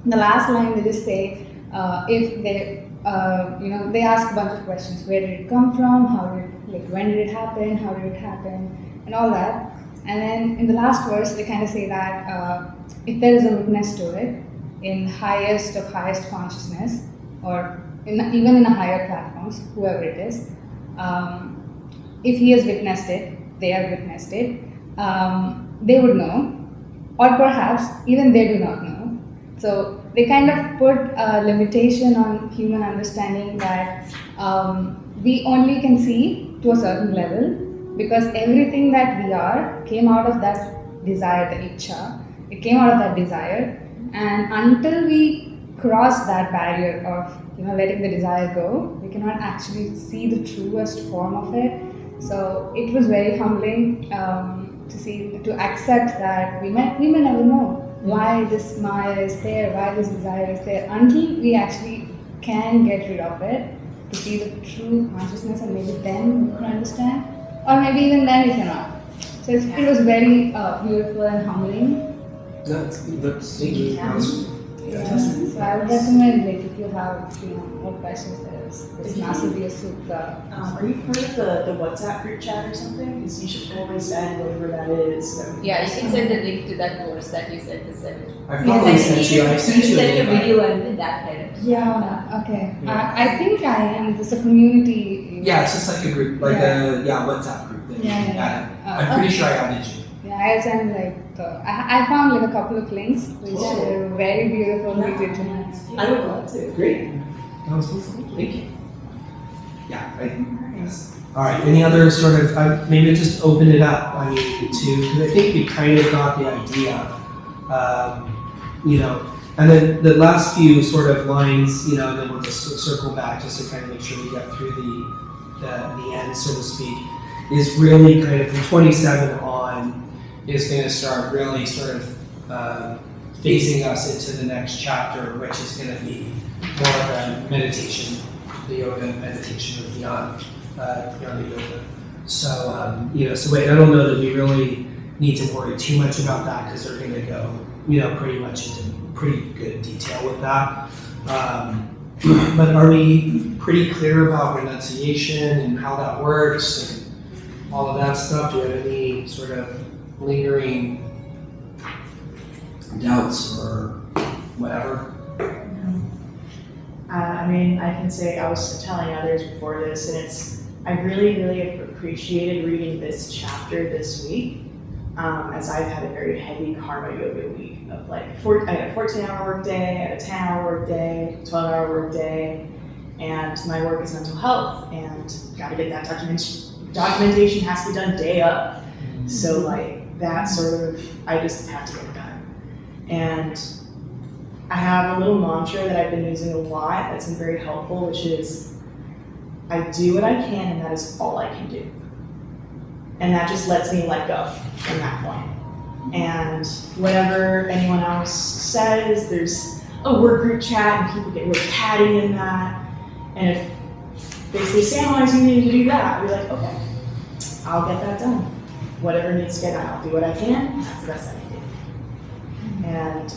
the last line they just say if they they ask a bunch of questions: where did it come from? When did it happen? How did it happen? And all that. And then in the last verse, they kind of say that if there is a witness to it in highest of highest consciousness, or even in a higher platforms, whoever it is, if he has witnessed it, they have witnessed it, they would know, or perhaps even they do not know. So they kind of put a limitation on human understanding that we only can see to a certain level, because everything that we are came out of that desire, the ichcha. It came out of that desire, and until we cross that barrier of letting the desire go, we cannot actually see the truest form of it. So it was very humbling to accept that we may never know why this Maya is there, why this desire is there, until we actually can get rid of it, to see the true consciousness, and maybe then we can understand, or maybe even then we cannot. So it was very beautiful and humbling. That's That's thank you. Yeah. Fantastic. So I would recommend, like, if you have, more questions, there's Nasudya Sutta. Are you part of the WhatsApp group chat or something? Because you should totally send whatever that is. Yeah, you can send the link to that course that you said to send. I've probably sent you, I've sent you send an a invite. video and that helped. Yeah, okay. Yeah. I think I am. There's a community. Yeah, it's just like a group, like a WhatsApp group that you Yeah, can yeah. add. I'm pretty sure I added you. Yeah, I sent I found like a couple of links which Cool. are very beautiful. Yeah. Written. I would love to. Great. That was helpful. Thank you. Yeah. Yes. All right. Any other sort of maybe just open it up? I mean, because I think we kind of got the idea. And then the last few sort of lines, and then we'll just circle back just to kind of make sure we get through the end, so to speak, is really kind of from 27 on is going to start really sort of phasing us into the next chapter, which is going to be more of a meditation, the yoga meditation of beyond the yoga. So, so wait, I don't know that we really need to worry too much about that because they're going to go, pretty much into pretty good detail with that. But are we pretty clear about renunciation and how that works and all of that stuff? Do we have any sort of lingering doubts or whatever? I can say I was telling others before this, and I really, really appreciated reading this chapter this week, as I've had a very heavy karma yoga week of I had a 14-hour work day, I had a 10-hour work day, 12-hour work day, and my work is mental health, and gotta get that documentation has to be done day up. So that sort of, I just have to get it done. And I have a little mantra that I've been using a lot that's been very helpful, which is, I do what I can and that is all I can do. And that just lets me let go from that point. And whatever anyone else says, there's a work group chat and people get really catty in that. And if they say, Samwise, you need to do that, I'll be like, okay, I'll get that done. Whatever needs to get done, I'll do what I can, that's the best I can do. And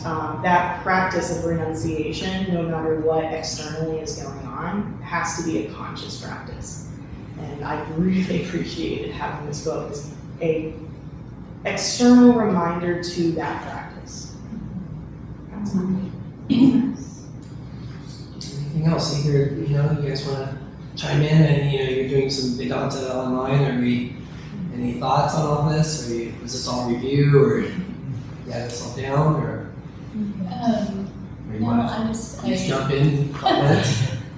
that practice of renunciation, no matter what externally is going on, has to be a conscious practice. And I really appreciated having this book as a external reminder to that practice. That's mine. Anything else? Either, you guys want to chime in and, you're doing some Vedanta online, any thoughts on all this? Was this all review, or you had this all down, or you No, want I to just, please jump in, comment?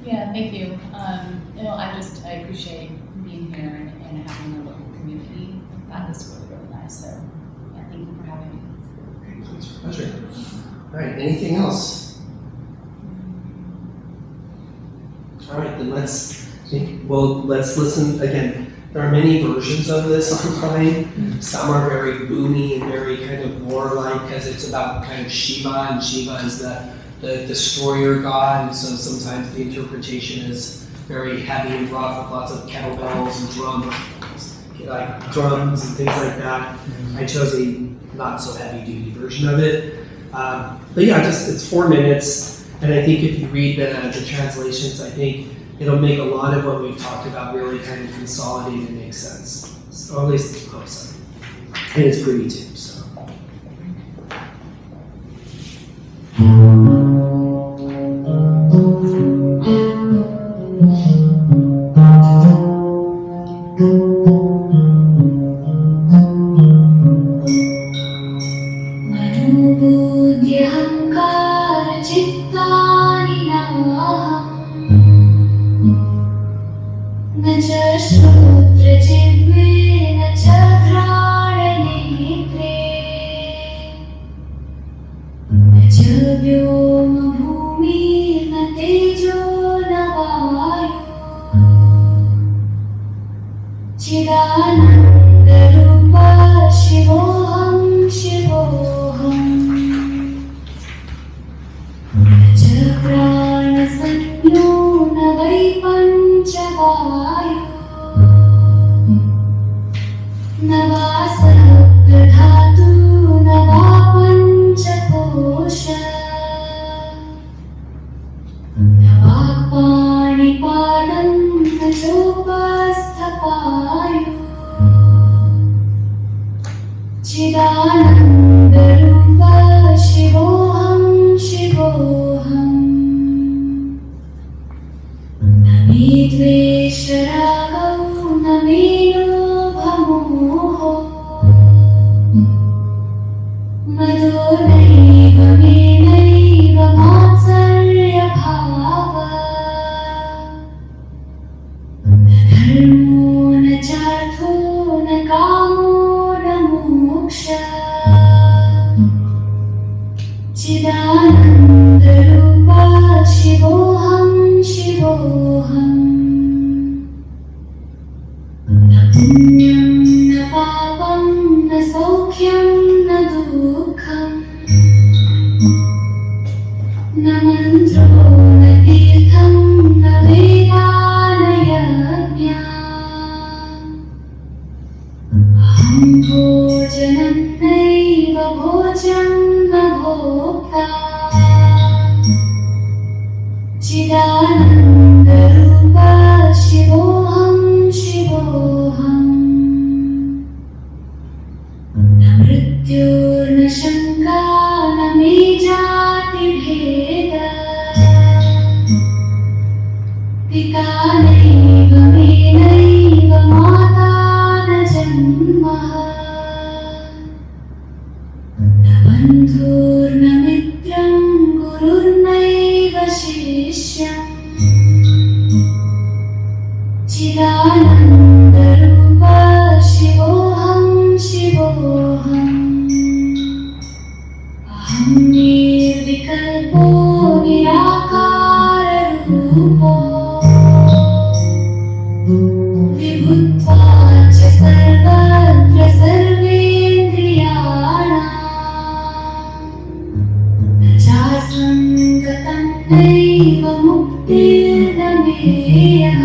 yeah, thank you. I appreciate being here and having a local community. That was really, really nice. So, yeah, thank you for having me. Great, it's a pleasure. All right, anything else? All right, then let's listen again. There are many versions of this online. Some are very boomy and very kind of warlike because it's about kind of Shiva, and Shiva is the destroyer god, and so sometimes the interpretation is very heavy and rough with lots of kettlebells and drums and things like that. I chose a not so heavy duty version of it. But yeah, it's 4 minutes, and I think if you read the translations, I think it'll make a lot of what we've talked about really kind of consolidate and make sense. So, at least I hope so. And it's pretty too, so. चिदानन्दरूप शिवोऽहं शिवोऽहम् न मे द्वेषरागौ न मे लोभमोहो मदो नैव मे नैव मात्सर्यभावः न धर्मो न चार्थो न कामो न मोक्षः चिदानन्दरूप शिवोऽहं शिवोऽहम् न पुण्यं न पापं न सौख्यं न दुःखम् न मन्त्रो न तीर्थं न वेदा न यज्ञः अहं भोजनं नैव भोज्यं न भोक्ता चिदानन्दरूप शिवोऽहं शिवोऽहम् न मृत्युर्न शङ्का न मे जातिभेदः पिता नैव मे नैव माता न जन्मः न बन्धुर्न मित्रं गुरुर्नैव शिष्यम् चिदानन्दरूप शिवोऽहं शिवोऽहम् अहं निर्विकल्पो निराकाररूपो विभुत्वाच्च सर्वत्र सर्वेन्द्रियाणां न चासङ्गतं नैव मुक्तिर्न मेयः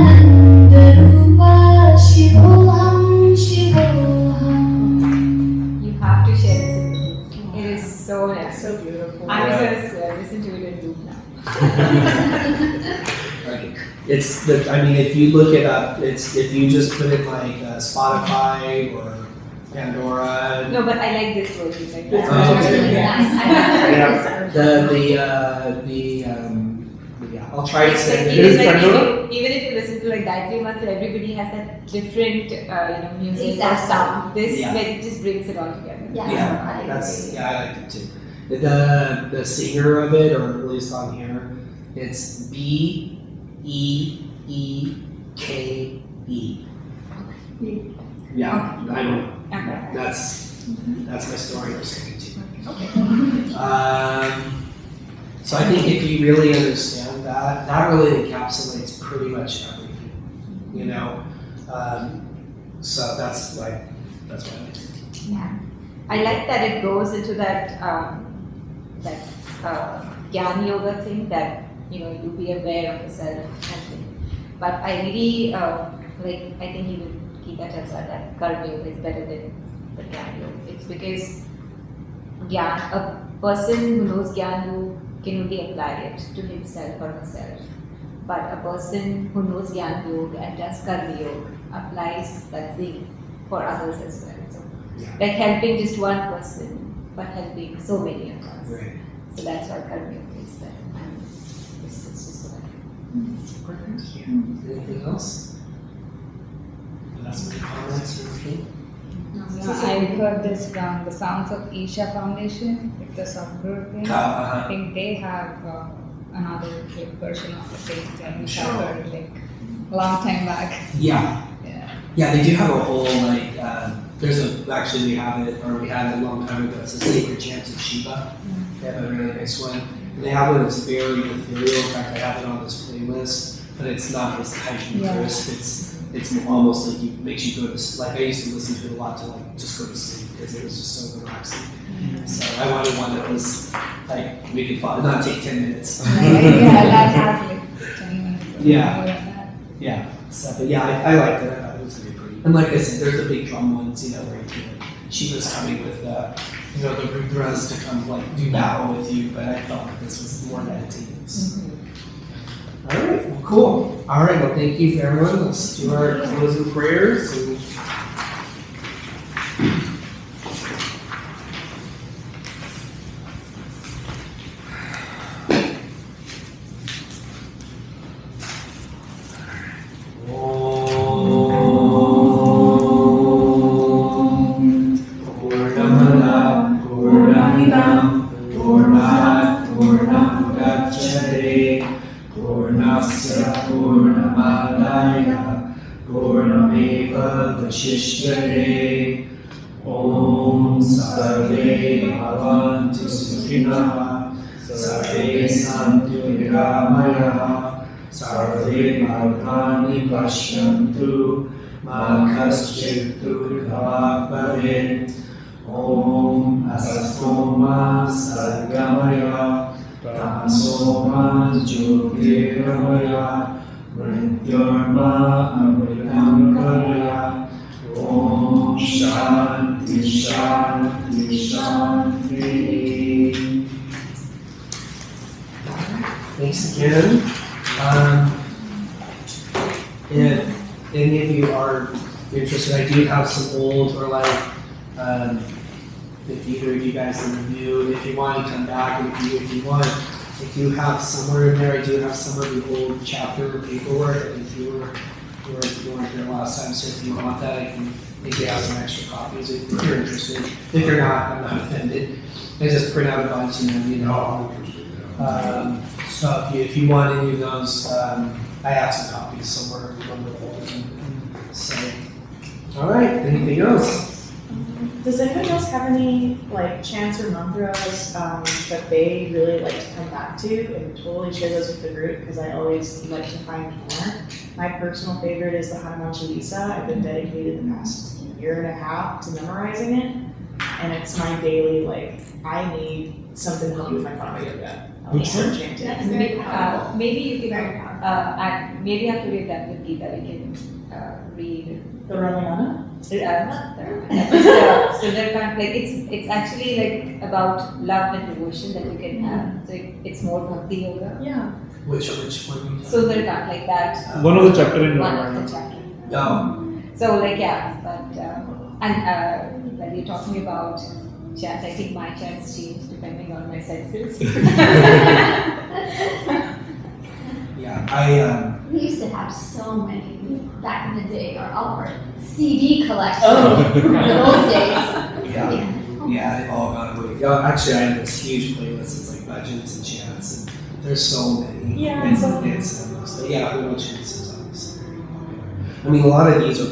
चिदानन्दरूप शिवोऽहं शिवोऽहम् You have to share this with me. It is so nice. So beautiful. I'm just gonna listen to it in loop now. Right. It's the. I mean, if you look it up, it's if you just put it like Spotify or Pandora. No, but I like this version. Like This this version. version. Nice. Yeah, I'll try to send Like, it. Is even, like, Pandora? even if you listen to like Gayatri Mantra, everybody has that different, music or Exactly. sound. This Yeah. like, it just brings it all together. Yeah. Yeah, I that's agree. yeah, I like it too. The singer of it, or at least on here, it's BEEKE. Yeah, I don't know. Okay. That's my story for singing too. Okay. So I think if you really understand that, that really encapsulates pretty much everything, you know. So that's why I like it. Yeah. I like that it goes into that Gyan Yoga thing that you be aware of yourself and thing. But I really I think even Gita tells us that Karma Yoga is better than the Gyan Yoga. It's because a person who knows Gyan Yoga can only apply it to himself or herself. But a person who knows Gyan Yoga and does Karma Yoga applies that thing for others as well. So, Yeah. like helping just one person, but helping so many of us. Right. So that's what Karma Yoga is better. And it's just so better. Perfect. Anything else? That's my comments or anything. I've heard this from the Sounds of Isha Foundation, like the Sadhguru thing. I think they have another version of the same thing, which I heard like a long time back. Yeah. Yeah. Yeah, they do have a whole there's actually we had it a long time ago. It's a sacred chant of Shiva. They have a really nice one. And they have one that's very ethereal. In fact, I have it on this playlist, but it's not as tight and crisp. It's almost like it makes you go to sleep. Like I used to listen to it a lot to just go to sleep because it was just so relaxing. So I wanted one that was like we could follow, not take 10 minutes. Yeah, that has like 10 minutes. or Yeah. more than that. Yeah. So, but yeah, I liked it. I thought it was really pretty. And like I said, there's the big drum ones, where you feel like Shiva's coming with the Rudras to come do battle with you. But I felt like this was more meditative. So. All right. Well, cool. All right, well, thank you everyone. Let's do our closing prayers. And Shishyate Om Sarve Bhavantu Sukhinaha Sarve Santu Niramaya Sarve Bhagavani Pashyantu Ma Kaschit Durghavak Bhavet Om Asastoma Sadgamaya Tamasoma Jyotirgamaya Mrityorma Amritam Karaya Om Shanti Shanti Shanti. Thanks again. If any of you are interested, I do have some old or if either of you guys in the new, if you want to come back, and if you want, I do have somewhere in there, I do have some of the old chapter paperwork. If you weren't here last time, so if you want that, I can maybe have some extra copies if you're interested. If you're not, I'm not offended. I just print out a bunch and then, so if you want any of those, I have some copies somewhere on the folder. So, all right, anything else? Does anybody else have any like chants or mantras that they really like to come back to and totally share those with the group? Because I always like to find more. My personal favorite is the Hanuman Chalisa. I've been dedicated the past year and a half to memorizing it, and it's my daily I need something to help me with my karma yoga. I'll just start chanting. That's very powerful. Maybe you can maybe after we're done with Gita, we can read The Ramayana? not the so they're kind of it's actually about love and devotion that you can have. So it's more bhakti yoga. Yeah. Which one? So they're kind of like that. One of the chapter in One Ramayana. of the chapter. No. So when you're talking about chants, I think my chants change depending on my senses. Yeah, We used to have so many back in the day, our CD collection Oh. in those days. Yeah, they've all gone away. Actually, I have this huge playlist. It's like legends and chants, and there's so many. Yeah, it's so endless. But yeah, Hulu chants is obviously very popular. I mean, a lot of these are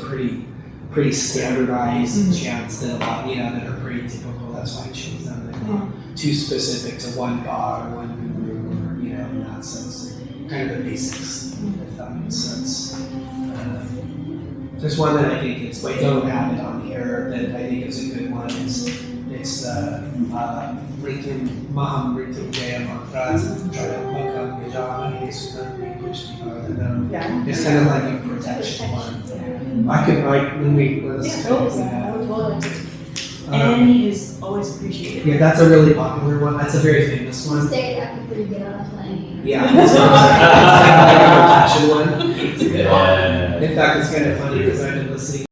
pretty standardized chants that that are pretty typical. That's why I chose them. They're not too specific to one god or one guru, or in that sense. Kind of the basics, if that makes sense. There's one that I think I don't have it on here, that I think is a good one. It's Ritum Maham Ritum Jaya Mantra Makam Yajana Yesuna Krishna. Yeah. It's kind of like a protection one. I could when we Annie is always appreciated. yeah, that's a really popular one. That's a very famous one. Say that before you get on a plane. Yeah, it's like a protection one. Yeah. In fact, it's kind of funny because I've been listening